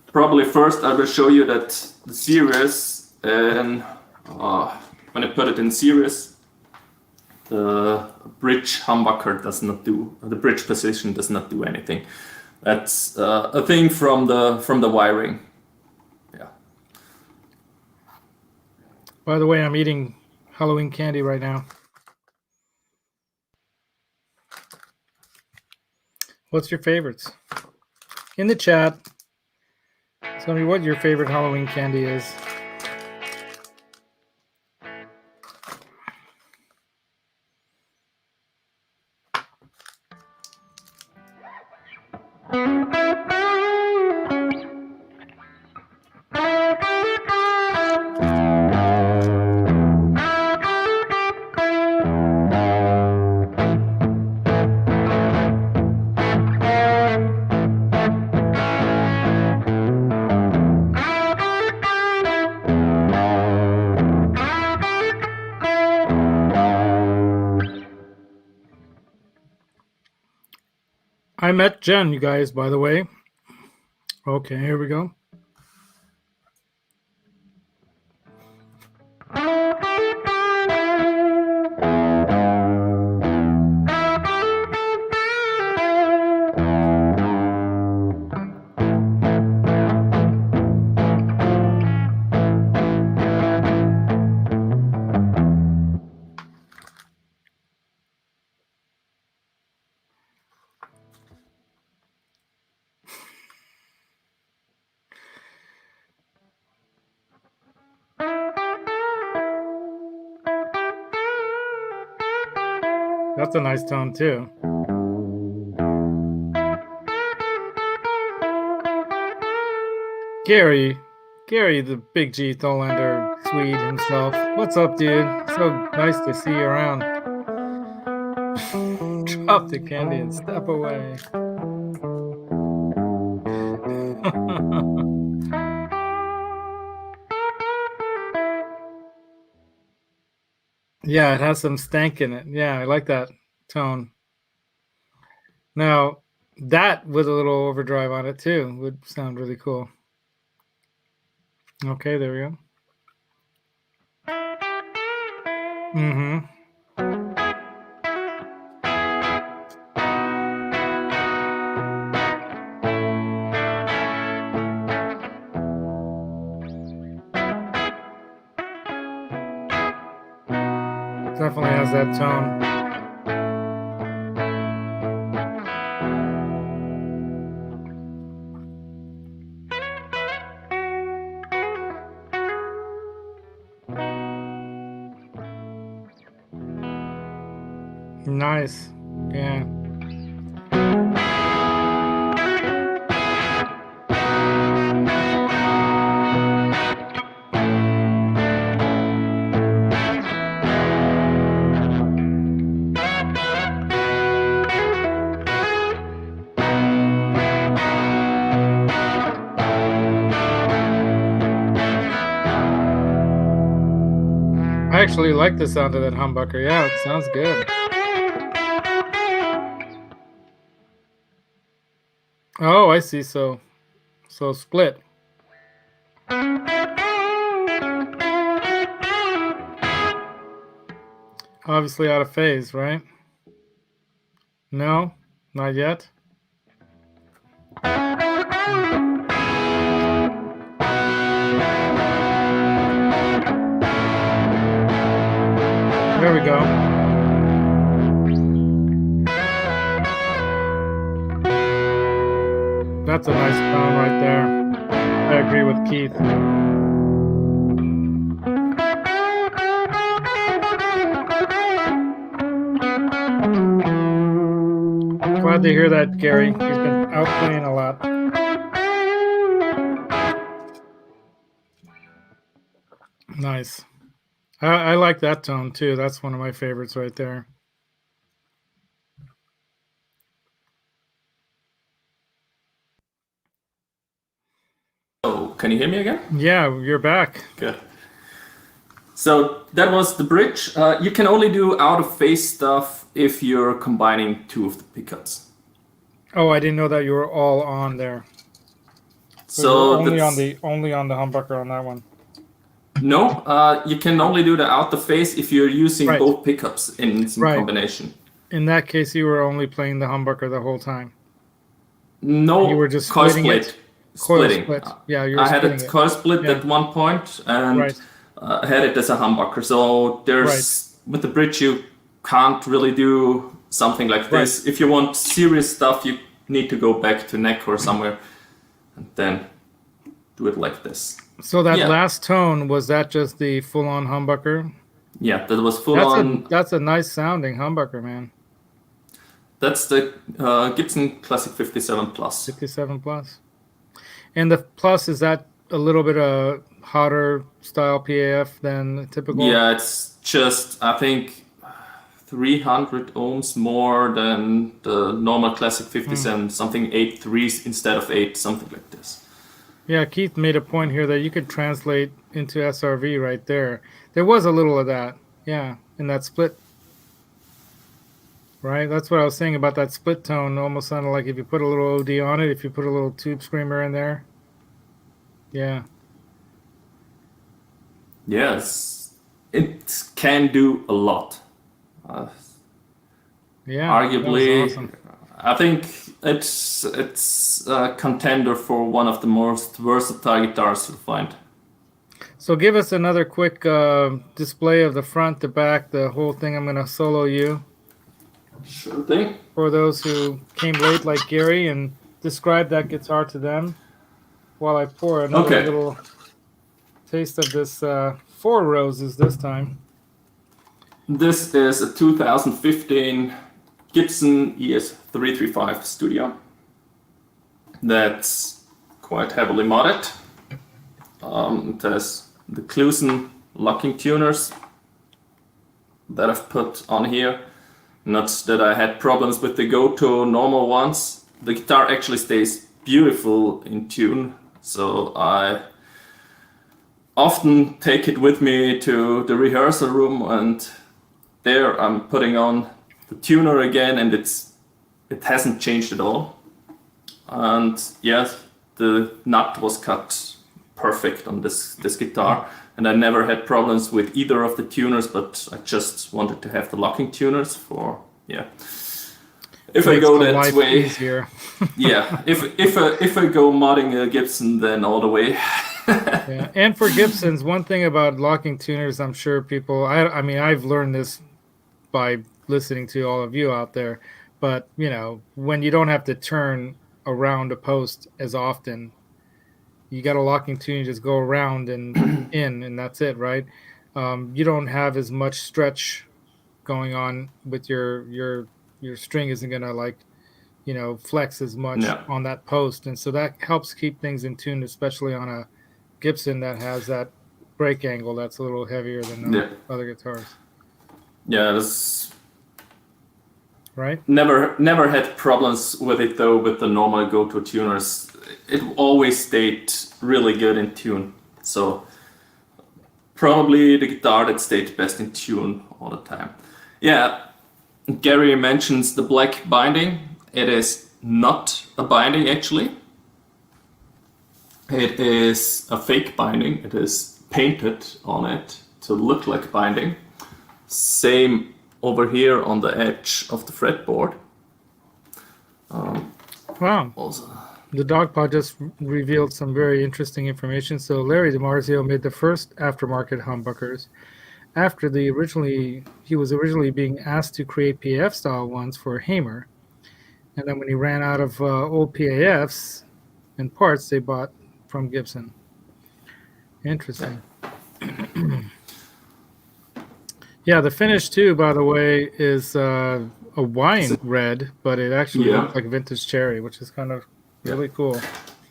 Probably first I will show you that the series, and when I put it in series, the bridge humbucker does not do, the bridge position does not do anything. That's a thing from the wiring. Yeah. By the way, I'm eating Halloween candy right now. What's your favorites? In the chat, tell me what your favorite Halloween candy is. I met Jen, you guys, by the way. Okay, here we go. That's a nice tone too. Gary, the Big G Tholander Swede himself. What's up, dude? So nice to see you around. Drop the candy and step away. Yeah, it has some stank in it. Yeah, I like that tone. Now, that with a little overdrive on it too would sound really cool. Okay, there we go. Mm-hmm. Definitely has that tone. Nice. Yeah. I actually like the sound of that humbucker. Yeah, it sounds good. Oh, I see. So split. Obviously out of phase, right? No, not yet. There we go. That's a nice tone right there. I agree with Keith. Glad to hear that, Gary. He's been out playing a lot. Nice. I like that tone too. That's one of my favorites right there. Oh, can you hear me again? Yeah, you're back. Good. So that was the bridge. You can only do out of phase stuff if you're combining two of the pickups. Oh, I didn't know that you were all on there. So only on the humbucker on that one. No, you can only do the out of phase if you're using Right. both pickups in some Right. combination. In that case, you were only playing the humbucker the whole time. No, You were just coil splitting split. it? Coil Splitting. split. Yeah, you were I had splitting it it. coil split Yeah. at one point and Right. had it as a humbucker. So there's with the bridge you can't really do something like this. If you want serious stuff, you need to go back to neck or somewhere and then do it like this. So that last tone, was that just the full-on humbucker? Yeah, that was full on. That's a nice sounding humbucker, man. That's the Gibson Classic 57 Plus. 57 Plus. And the Plus, is that a little bit of hotter style PAF than typical? Yeah, it's just, I think, 300 ohms more than the normal Classic 57, something 8.3 instead of 8, something like this. Yeah, Keith made a point here that you could translate into SRV right there. There was a little of that, yeah, in that split. Right, that's what I was saying about that split tone. Almost sounded like if you put a little OD on it, if you put a little tube screamer in there. Yeah. Yes, it can do a lot. Yeah, arguably, awesome. I think it's a contender for one of the most versatile guitars you'll find. So give us another quick display of the front, the back, the whole thing. I'm going to solo you. Sure thing. For those who came late like Gary, and describe that guitar to them while I pour another little taste of this 4 roses this time. This is a 2015 Gibson ES-335 Studio. That's quite heavily modded. It has the Clusen locking tuners that I've put on here. Not that I had problems with the go-to normal ones. The guitar actually stays beautiful in tune, so I often take it with me to the rehearsal room, and there I'm putting on the tuner again, and it's it hasn't changed at all. And yes, the nut was cut perfect on this guitar, and I never had problems with either of the tuners, but I just wanted to have the locking tuners for if I go that way easier. if I go modding a Gibson, then all the way. Yeah, and for Gibsons, one thing about locking tuners, I'm sure people, I mean, I've learned this by listening to all of you out there, but you know, when you don't have to turn around a post as often, you got a locking tune, you just go around and in, and that's it, right? You don't have as much stretch going on with your string isn't gonna, like, you know, flex as much on that post, and so that helps keep things in tune, especially on a Gibson that has that break angle that's a little heavier than other guitars. Yeah, that's right. Never had problems with it though. With the normal go-to tuners, it always stayed really good in tune. So probably the guitar that stayed best in tune all the time. Yeah, Gary mentions the black binding. It is not a binding actually. It is a fake binding. It is painted on it to look like binding. Same over here on the edge of the fretboard. Wow. Also, the Dogpaw just revealed some very interesting information. So Larry DiMarzio made the first aftermarket humbuckers after he was originally being asked to create PAF style ones for Hamer. And then when he ran out of old PAFs and parts, they bought from Gibson. Interesting. Yeah, the finish too, by the way, is a wine red, but it actually looks like vintage cherry, which is kind of really cool.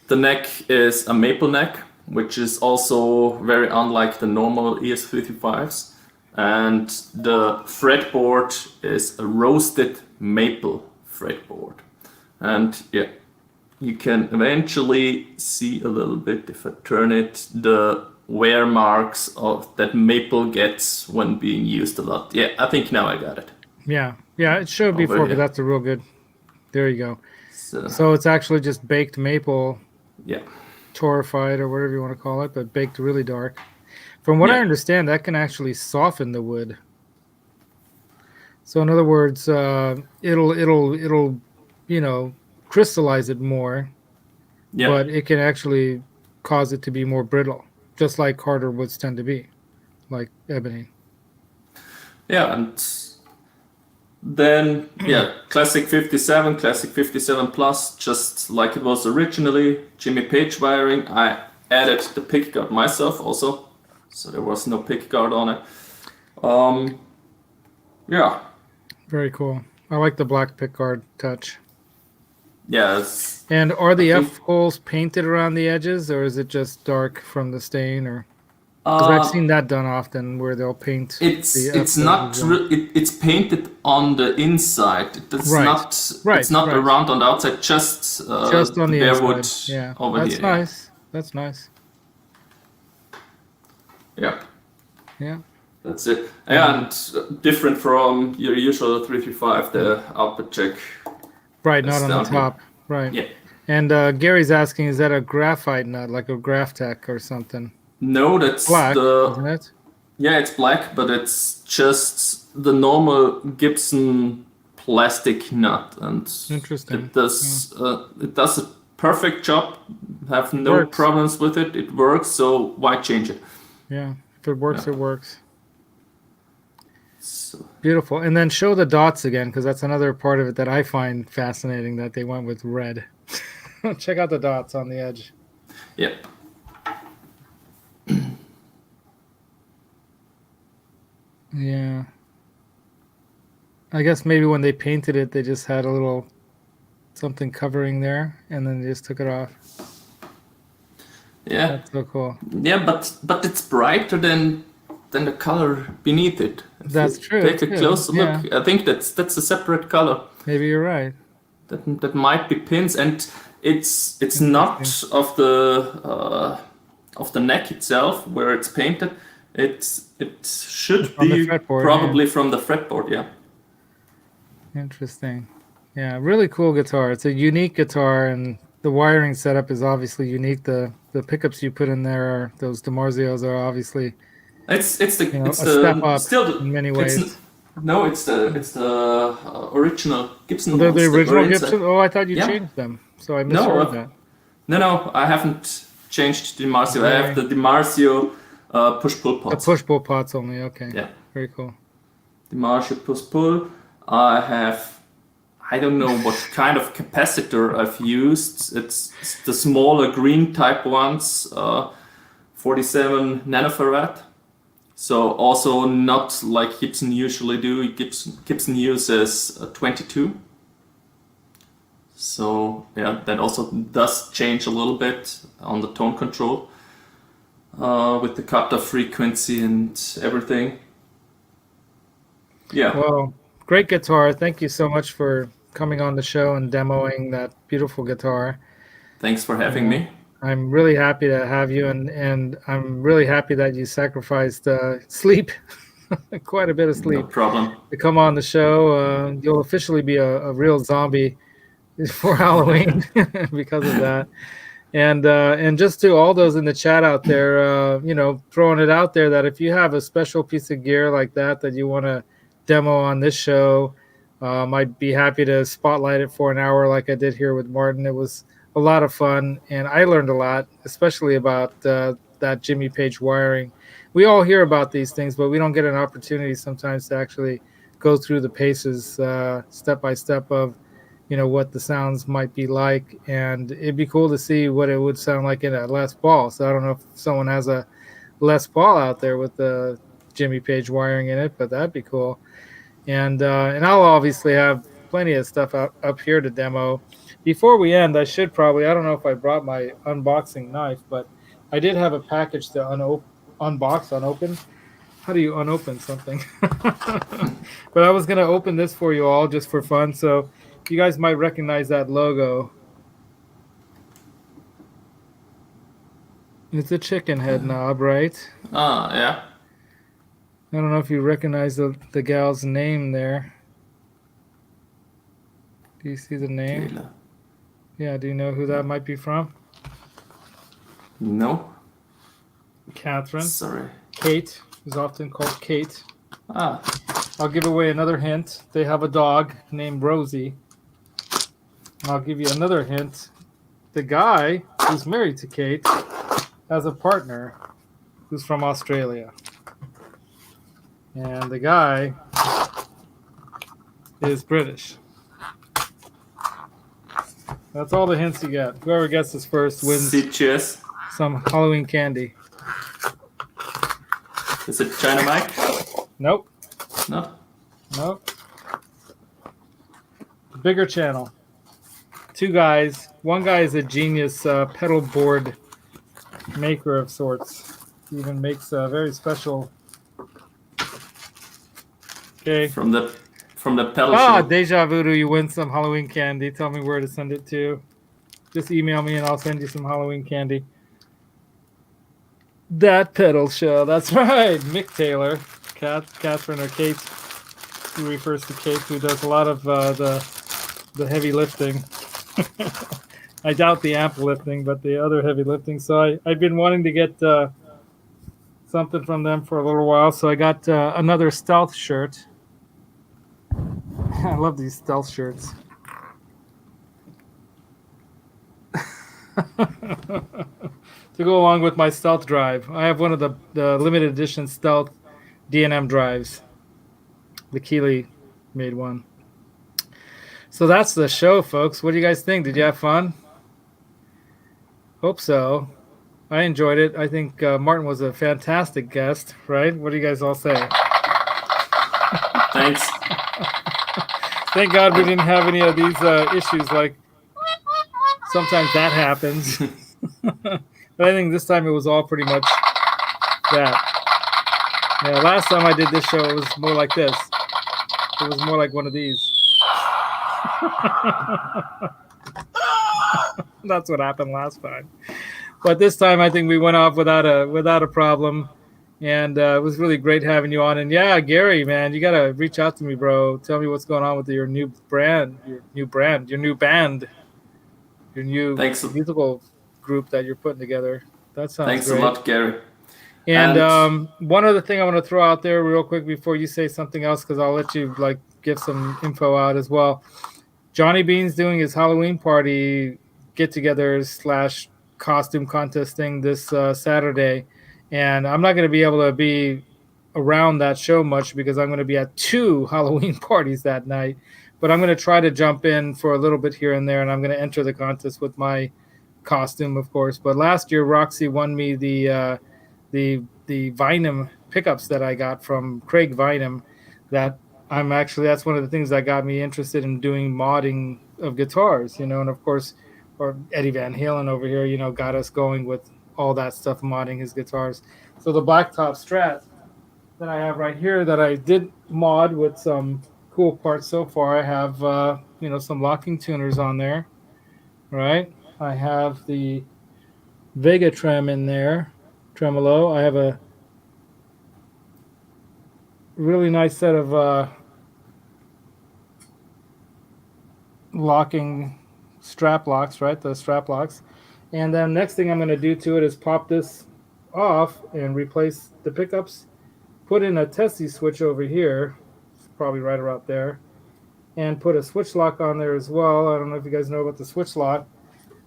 The neck is a maple neck, which is also very unlike the normal ES-335s. And the fretboard is a roasted maple fretboard. And you can eventually see a little bit, if I turn it, the wear marks of that maple gets when being used a lot. Yeah, I think now I got it. Yeah, it showed before, but that's a real good. There you go. So it's actually just baked maple. Yeah. Torrefied or whatever you want to call it, but baked really dark. From what I understand, that can actually soften the wood. So in other words, it'll you know, crystallize it more, but it can actually cause it to be more brittle, just like harder woods tend to be, like ebony. Yeah, and then classic 57, classic 57 plus, just like it was originally. Jimmy Page wiring. I added the pickguard myself also, so there was no pickguard on it. Very cool. I like the black pickguard touch. Yes. And are the F-holes painted around the edges, or is it just dark from the stain? Or because I've seen that done often, where they'll paint. It's painted on the inside. It's not around on the outside. Just on the bare inside. Yeah, over that's here. Nice. That's nice. Yeah. Yeah. That's it. And different from your usual 335, the output check. Right, not on the top. Right. Yeah. And Gary's asking, is that a graphite nut, like a Graphtec or something? No, that's black, isn't it? Yeah, it's black, but it's just the normal Gibson plastic nut, and interesting. It does a perfect job. Have no problems with it. It works, so why change it? Yeah, if it works, it works. So. Beautiful. And then show the dots again, because that's another part of it that I find fascinating, that they went with red. Check out the dots on the edge. Yep. Yeah. I guess maybe when they painted it, they just had a little something covering there, and then they just took it off. Yeah. That's so cool. Yeah, but it's brighter than the color beneath it. That's true. Take a closer look. I think that's a separate color. Maybe you're right. That might be pins, and it's not of the neck itself where it's painted. It should be probably from the fretboard. Yeah. Interesting. Yeah, really cool guitar. It's a unique guitar, and the wiring setup is obviously unique. The pickups you put in there, those DeMarzios, are obviously It's a step up still in many it's ways. no, it's the original Gibson They're the ones that were original inside. Gibson. Oh, I thought you Yeah. changed them, so I No, misheard that. no, I haven't changed DeMarzio. I have the Very- DeMarzio push-pull The pots. push-pull pots only. Okay. Yeah, Very cool. DeMarzio push-pull. I have, I don't know what kind of capacitor I've used. It's the smaller green type ones, 47 nanofarad. So also not like Gibson usually do. Gibson uses 22. So yeah, that also does change a little bit on the tone control with the cutoff frequency and everything. Yeah. Well, great guitar. Thank you so much for coming on the show and demoing that beautiful guitar. Thanks for having me. I'm really happy to have you, and I'm really happy that you sacrificed sleep, quite a bit of sleep, No problem. to come on the show. You'll officially be a real zombie for Halloween because of that. And just to all those in the chat out there, throwing it out there that if you have a special piece of gear like that you want to demo on this show, I'd be happy to spotlight it for an hour like I did here with Martin. It was a lot of fun, and I learned a lot, especially about that Jimmy Page wiring. We all hear about these things, but we don't get an opportunity sometimes to actually go through the paces step by step of what the sounds might be like, and it'd be cool to see what it would sound like in a Les Paul. So I don't know if someone has a Les Paul out there with the Jimmy Page wiring in it, but that'd be cool. And I'll obviously have plenty of stuff up here to demo. Before we end, I should probably, I don't know if I brought my unboxing knife, but I did have a package to unbox, unopen. How do you unopen something? But I was going to open this for you all just for fun. So you guys might recognize that logo. It's a chicken head knob, right? Yeah. I don't know if you recognize the gal's name there. Do you see the name? Leila. Yeah, do you know who that might be from? No. Catherine. Sorry. Kate is often called Kate. Ah. I'll give away another hint. They have a dog named Rosie. I'll give you another hint. The guy who's married to Kate has a partner who's from Australia. And the guy is British. That's all the hints you get. Whoever gets this first wins Cheers. some Halloween candy. Is it China Mike? Nope. No. Nope. Bigger channel. Two guys. One guy is a genius pedal board maker of sorts. He even makes a very special. Okay. From the pedal show. Deja Voodoo, you win some Halloween candy. Tell me where to send it to. Just email me and I'll send you some Halloween candy. That pedal show. That's right. Mick Taylor. Catherine or Kate, who refers to Kate, who does a lot of the heavy lifting. I doubt the amp lifting, but the other heavy lifting. So I've been wanting to get something from them for a little while. So I got another stealth shirt. I love these stealth shirts. To go along with my stealth drive, I have one of the limited edition stealth D&M drives. The Keeley made one. So that's the show, folks. What do you guys think? Did you have fun? Hope so. I enjoyed it. I think Martin was a fantastic guest, right? What do you guys all say? Thanks. Thank God we didn't have any of these issues. Like sometimes that happens. But I think this time it was all pretty much that. Yeah, last time I did this show, it was more like this. It was more like one of these. That's what happened last time. But this time I think we went off without a problem. And it was really great having you on. And yeah, Gary, man, you gotta reach out to me, bro. Tell me what's going on with your new band, your new band, your new Thanks, musical group that you're putting together. That sounds thanks a great. lot, Gary. And And one other thing I want to throw out there real quick before you say something else, because I'll let you like give some info out as well. Johnny Bean's doing his Halloween party get-togethers / costume contest thing this Saturday, and I'm not going to be able to be around that show much because I'm going to be at 2 Halloween parties that night. But I'm going to try to jump in for a little bit here and there, and I'm going to enter the contest with my costume, of course. But last year, Roxy won me the Vinum pickups that I got from Craig Vinum. That's one of the things that got me interested in doing modding of guitars, and of course, or Eddie Van Halen over here, got us going with all that stuff, modding his guitars. So the Blacktop Strat that I have right here that I did mod with some cool parts so far. I have, some locking tuners on there, right? I have the Vega Trem in there, tremolo. I have a really nice set of locking strap locks, right? The strap locks. And then next thing I'm going to do to it is pop this off and replace the pickups. Put in a Tessie switch over here. It's probably right around there. And put a switch lock on there as well. I don't know if you guys know about the switch lock.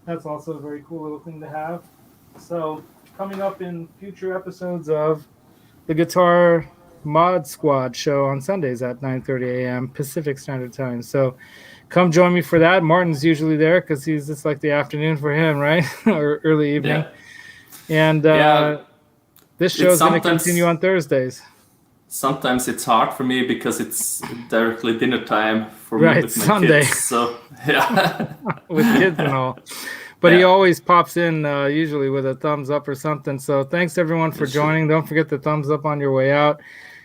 That's also a very cool little thing to have. So coming up in future episodes of the Guitar Mod Squad show on Sundays at 9:30 a.m. Pacific Standard Time. So come join me for that. Martin's usually there because it's like the afternoon for him, right? Or early evening. yeah. And this show is going to continue on Thursdays. Sometimes it's hard for me because it's directly dinner time for right, me with my Sunday. kids. So yeah, with kids and all. But he always pops in usually with a thumbs up or something. So thanks everyone for joining. Don't forget the thumbs up on your way out.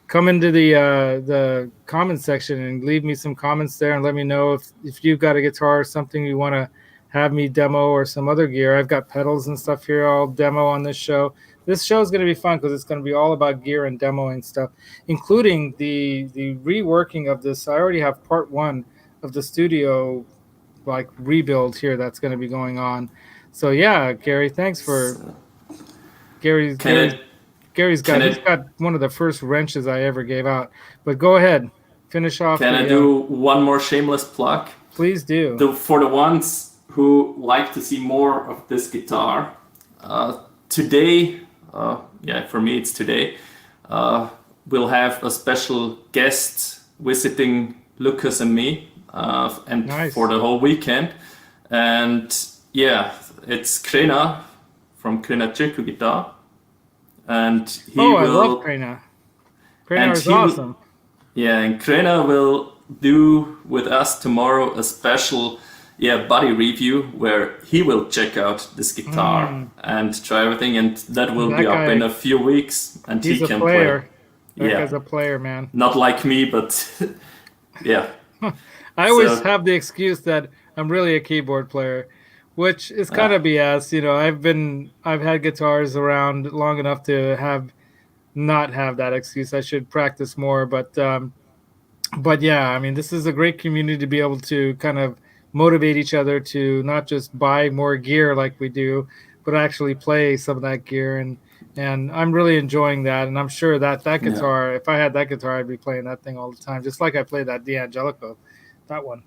Come into the comment section and leave me some comments there and let me know if you've got a guitar or something you want to have me demo or some other gear. I've got pedals and stuff here I'll demo on this show. This show is going to be fun because it's going to be all about gear and demoing stuff, including the reworking of this. I already have part 1 of the studio like rebuild here that's going to be going on. So yeah, Gary, thanks for Gary's got one of the first wrenches I ever gave out. But go ahead, finish off. Can I do one more shameless plug? Please do. For the ones who like to see more of this guitar, today, for me it's today, we'll have a special guest visiting Lucas and me, and nice. For the whole weekend. And yeah, it's Krena from Krena Circle Guitar. And I love Krena. Krena is awesome. And Krena will do with us tomorrow a special body review where he will check out this guitar and try everything, and that will be up in a few weeks, and he can play. That guy's a player, man. Not like me, but yeah. I always have the excuse that I'm really a keyboard player, which is kind of BS. I've had guitars around long enough to not have that excuse. I should practice more, but yeah, I mean, this is a great community to be able to kind of motivate each other to not just buy more gear like we do, but actually play some of that gear. And I'm really enjoying that. And I'm sure that guitar, if I had that guitar, I'd be playing that thing all the time, just like I played that D'Angelico, that one.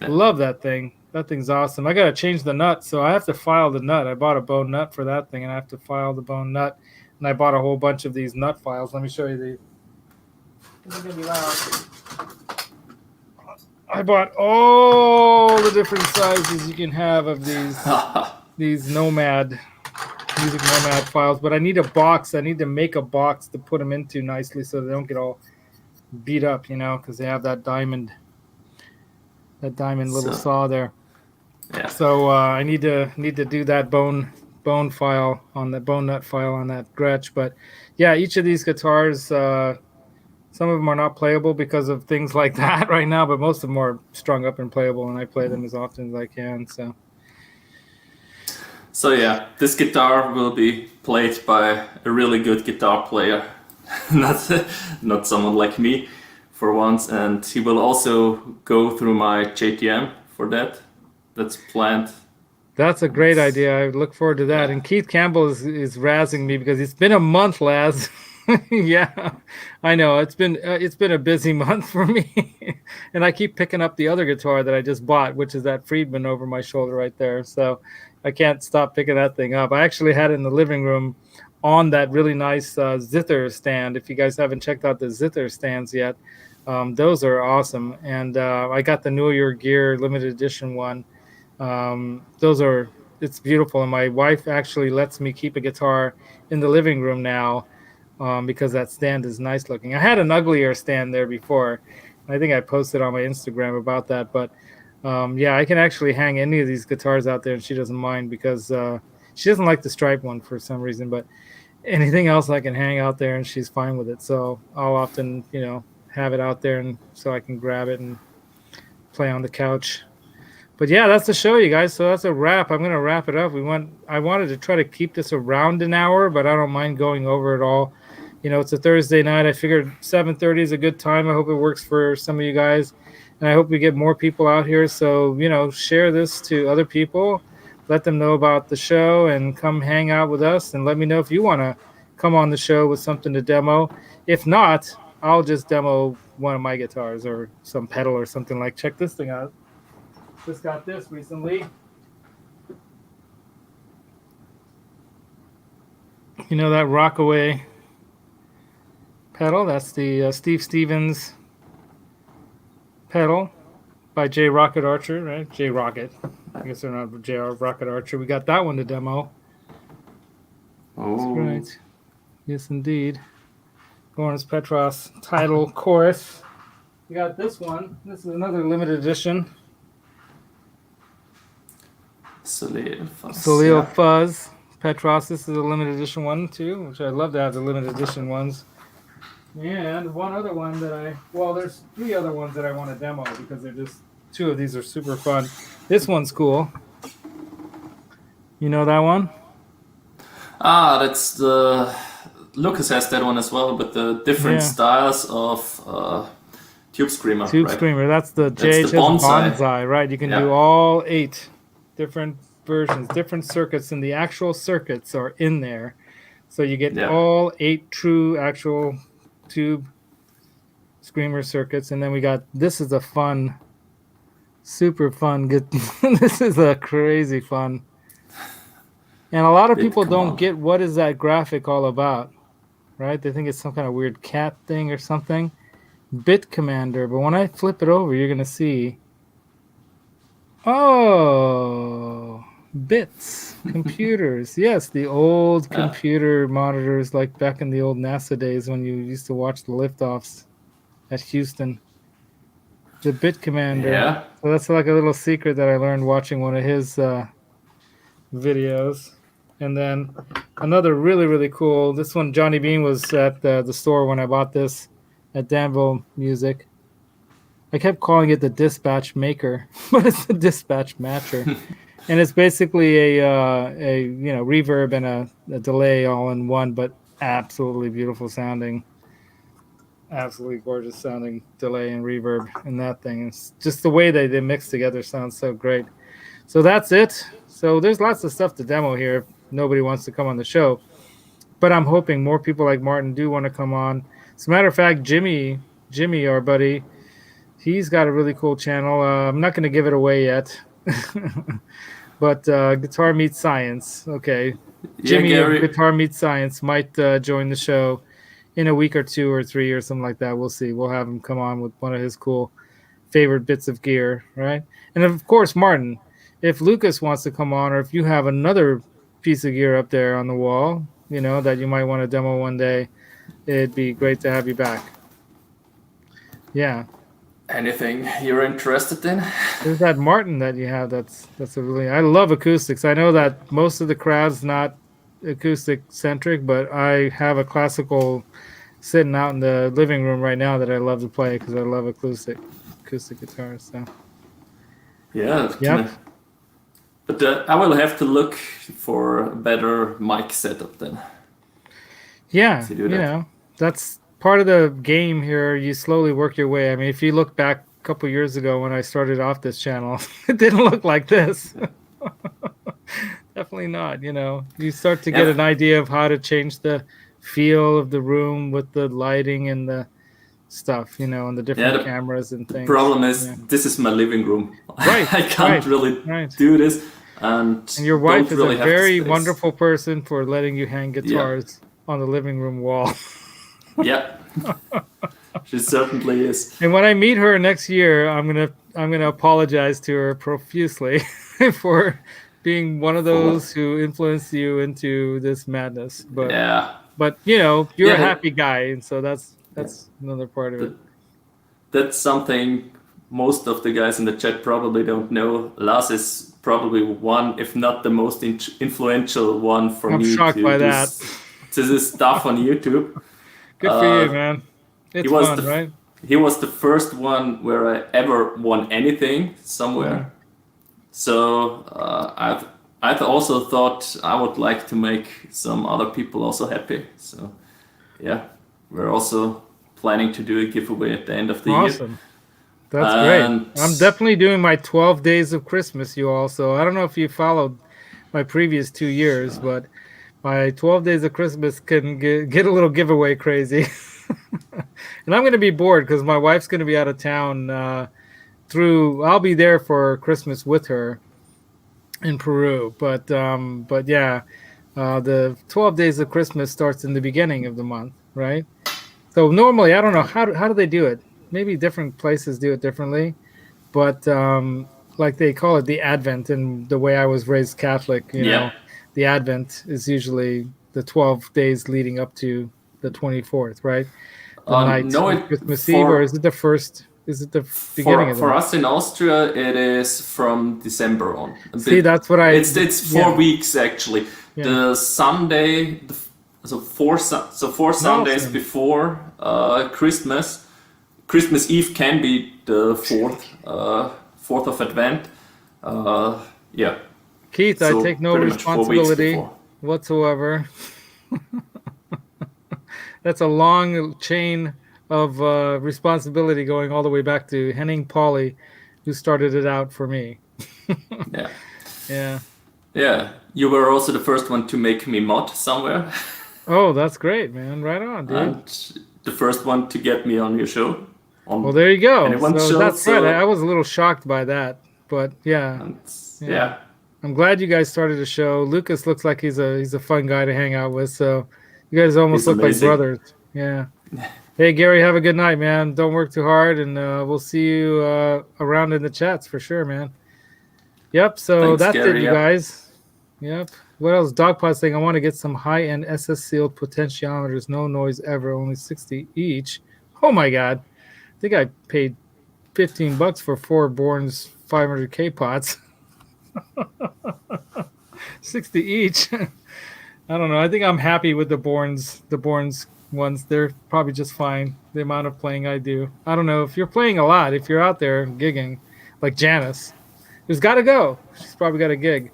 I love that thing. That thing's awesome. I got to change the nut, so I have to file the nut. I bought a bone nut for that thing, and I have to file the bone nut. And I bought a whole bunch of these nut files. Let me show you these. This is going to be loud. I bought all the different sizes you can have of these Nomad Music Nomad files, but I need a box. I need to make a box to put them into nicely so they don't get all beat up, because they have that diamond little saw there. Yeah. So I need to do that bone file on the bone nut file on that Gretsch. But yeah, each of these guitars, some of them are not playable because of things like that right now, but most of them are strung up and playable, and I play them as often as I can. So yeah, this guitar will be played by a really good guitar player. not someone like me for once. And he will also go through my JTM for that. That's planned. That's a great idea. I look forward to that. Yeah. And Keith Campbell is razzing me because it's been a month, Laz. Yeah, I know it's been a busy month for me, and I keep picking up the other guitar that I just bought, which is that Friedman over my shoulder right there. So I can't stop picking that thing up. I actually had it in the living room on that really nice zither stand. If you guys haven't checked out the zither stands yet, those are awesome. And I got the New Year Gear limited edition one. It's beautiful, and my wife actually lets me keep a guitar in the living room now, because that stand is nice looking. I had an uglier stand there before. I think I posted on my Instagram about that, but yeah, I can actually hang any of these guitars out there, and she doesn't mind because she doesn't like the stripe one for some reason, but anything else I can hang out there, and she's fine with it. So I'll often, have it out there, and so I can grab it and play on the couch. But yeah, that's the show, you guys. So that's a wrap. I'm gonna wrap it up. I wanted to try to keep this around an hour, but I don't mind going over it all. It's a Thursday night. I figured 7:30 is a good time. I hope it works for some of you guys, and I hope we get more people out here. So share this to other people, let them know about the show, and come hang out with us. And let me know if you want to come on the show with something to demo. If not, I'll just demo one of my guitars or some pedal or something. Like, check this thing out. Just got this recently. That Rockaway pedal? That's the Steve Stevens pedal by J. Rocket Archer, right? J. Rocket. I guess they're not J. Rocket Archer. We got that one to demo. Oh. That's right. Yes, indeed. Lawrence Petros title chorus. We got this one. This is another limited edition. Soleo Fuzz. Petros. This is a limited edition one too, which I love to have the limited edition ones. And one other one there's 3 other ones that I want to demo because they're just 2 of these are super fun. This one's cool. You know that one? That's the Lucas has that one as well, but the different styles of Tube Screamer. Tube Screamer. That's the JHS Bonsai, right? You can do all 8 different versions, different circuits, and the actual circuits are in there. So you get all 8 true actual Tube Screamer circuits. And then we got, this is a fun, super fun. This is a crazy fun. And a lot of people don't get what is that graphic all about, right? They think it's some kind of weird cat thing or something. Bit Commander. But when I flip it over, you're going to see, oh, bits, computers. Yes, the old computer monitors, like back in the old NASA days when you used to watch the liftoffs at Houston. The Bit Commander. Yeah. So that's like a little secret that I learned watching one of his videos. And then another really, really cool. This one, Johnny Bean was at the store when I bought this at Danville Music. I kept calling it the Dispatch Maker, but it's the Dispatch Matcher. And it's basically a reverb and a delay all in one, but absolutely beautiful sounding. Absolutely gorgeous sounding delay and reverb in that thing. It's just the way they mix together sounds so great. So that's it. So there's lots of stuff to demo here if nobody wants to come on the show. But I'm hoping more people like Martin do want to come on. As a matter of fact, Jimmy, our buddy, he's got a really cool channel. I'm not going to give it away yet. But Guitar Meets Science. Okay. Jimmy of Guitar Meets Science might join the show in a week or 2 or 3 or something like that. We'll see. We'll have him come on with one of his cool favorite bits of gear, right? And of course, Martin, if Lucas wants to come on, or if you have another piece of gear up there on the wall, that you might want to demo one day, it'd be great to have you back. Yeah. Anything you're interested in? There's that Martin that you have. That's a really. I love acoustics. I know that most of the crowd's not acoustic centric, but I have a classical sitting out in the living room right now that I love to play because I love acoustic guitars. So. Yeah. Yep. But I will have to look for a better mic setup then. Yeah, that's part of the game here. You slowly work your way. I mean, if you look back a couple years ago when I started off this channel, it didn't look like this. Definitely not. You start to get Yeah. an idea of how to change the feel of the room with the lighting and the stuff, and the different cameras and The things. problem is this is my living room. Right. I can't really do this. And your wife is really a have the very space. wonderful person for letting you hang guitars on the living room wall. Yeah. She certainly is. And when I meet her next year, I'm gonna apologize to her profusely for being one of those who influenced you into this madness. But you're a happy guy, and so that's another part of it. That's something most of the guys in the chat probably don't know. Laz is probably one, if not the most influential one for me to do this stuff on YouTube. Good for you, man. It's fun, right? He was the first one where I ever won anything somewhere. So I've also thought I would like to make some other people also happy. So yeah, we're also planning to do a giveaway at the end of the year. Awesome. That's great. I'm definitely doing my 12 days of Christmas, you all. So I don't know if you followed my previous 2 years, but my 12 days of Christmas can get a little giveaway crazy. And I'm going to be bored because my wife's going to be out of town I'll be there for Christmas with her in Peru. But yeah, the 12 days of Christmas starts in the beginning of the month, right? So normally, I don't know, how do they do it? Maybe different places do it differently, but like they call it the Advent, and the way I was raised Catholic, the Advent is usually the 12 days leading up to the 24th, right? The night of Christmas Eve, or is it the first? Is it the beginning of the month? For us in Austria, it is from December on. See, that's what It's 4 weeks actually. Yeah. The Sunday, so four Sundays before Christmas. Christmas Eve can be the 4th of Advent. Yeah. Keith, so I take no responsibility whatsoever. That's a long chain of responsibility going all the way back to Henning Pauly, who started it out for me. Yeah. Yeah. Yeah. You were also the first one to make me mod somewhere. Oh, that's great, man. Right on, dude. And the first one to get me on your show. Well, there you go. So that's right. I was a little shocked by that, but yeah. Yeah. I'm glad you guys started a show. Lucas looks like he's a fun guy to hang out with. So you guys almost look like brothers. Yeah. Hey, Gary, have a good night, man. Don't work too hard, and we'll see you around in the chats for sure, man. Yep. So thanks, that's Gary, you guys. Yep. What else? Dogpod saying I want to get some high-end SS sealed potentiometers, no noise ever, only 60 each. Oh my God. I think I paid $15 for 4 Bourne's 500K pots. 60 each. I don't know. I think I'm happy with the Bourne's ones. They're probably just fine. The amount of playing I do. I don't know if you're playing a lot. If you're out there gigging, like Janice, who's got to go. She's probably got a gig.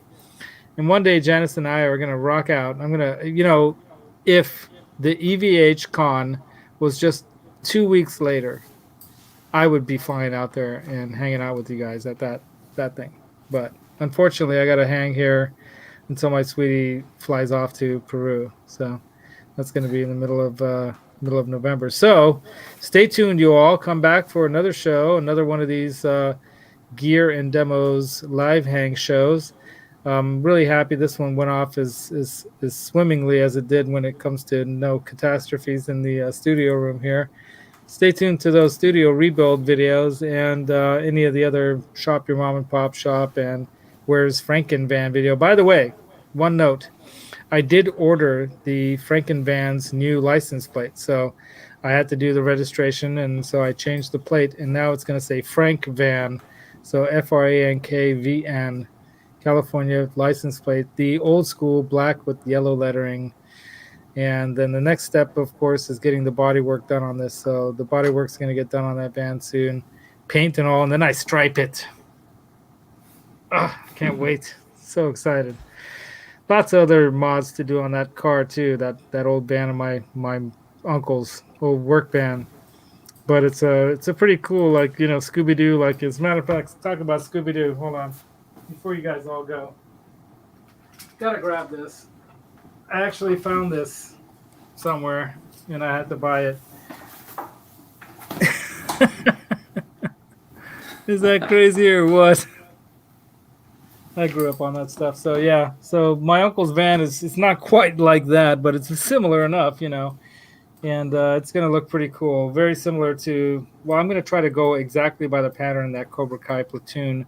And one day Janice and I are gonna rock out. I'm gonna, if the EVH con was just 2 weeks later, I would be flying out there and hanging out with you guys at that thing. But unfortunately, I got to hang here until my sweetie flies off to Peru. So that's going to be in the middle of November. So stay tuned, you all. Come back for another show, another one of these gear and demos live hang shows. I'm really happy this one went off as swimmingly as it did when it comes to no catastrophes in the studio room here. Stay tuned to those studio rebuild videos and any of the other Shop Your Mom and Pop Shop and Where's Frankenvan video. By the way, one note, I did order the Frankenvan's new license plate. So I had to do the registration, and so I changed the plate, and now it's going to say Frank Van. So FRANKVN, California license plate, the old school black with yellow lettering. And then the next step, of course, is getting the body work done on this. So the body work's going to get done on that van soon. Paint and all, and then I stripe it. Can't wait. So excited. Lots of other mods to do on that car, too. That old van of my uncle's old work band. But it's a pretty cool, like, you know, Scooby-Doo. Like, as a matter of fact, talk about Scooby-Doo. Hold on, before you guys all go, gotta grab this. I actually found this somewhere, and I had to buy it. Is that crazy or what? I grew up on that stuff. So yeah. So my uncle's van it's not quite like that, but it's similar enough, you know. And it's going to look pretty cool. Very similar to, well, I'm going to try to go exactly by the pattern that Cobra Kai Platoon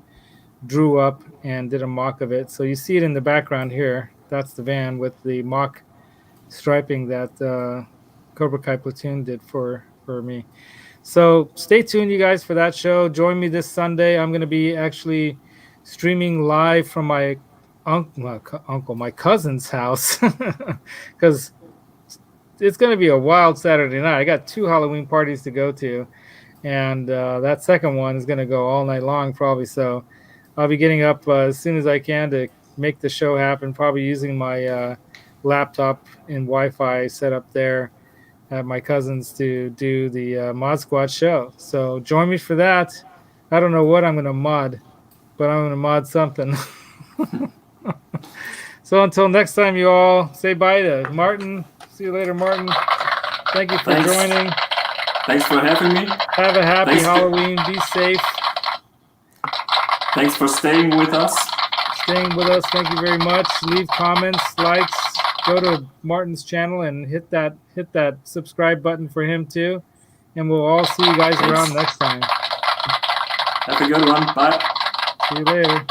drew up and did a mock of it. So you see it in the background here. That's the van with the mock striping that Cobra Kai Platoon did for me. So stay tuned, you guys, for that show. Join me this Sunday. I'm going to be actually streaming live from my my cousin's house, because it's going to be a wild Saturday night. I got 2 Halloween parties to go to, and that second one is going to go all night long probably. So I'll be getting up as soon as I can to make the show happen, probably using my laptop and Wi-Fi set up there at my cousin's to do the Mod Squad show. So join me for that. I don't know what I'm going to mod, but I'm going to mod something. So until next time, you all, say bye to Martin. See you later, Martin. Thank you for joining. Thanks for having me. Have a happy Halloween. Be safe. Thanks for staying with us. Staying with us. Thank you very much. Leave comments, likes. Go to Martin's channel and hit that subscribe button for him too. And we'll all see you guys around next time. Have a good one. Bye. See you later.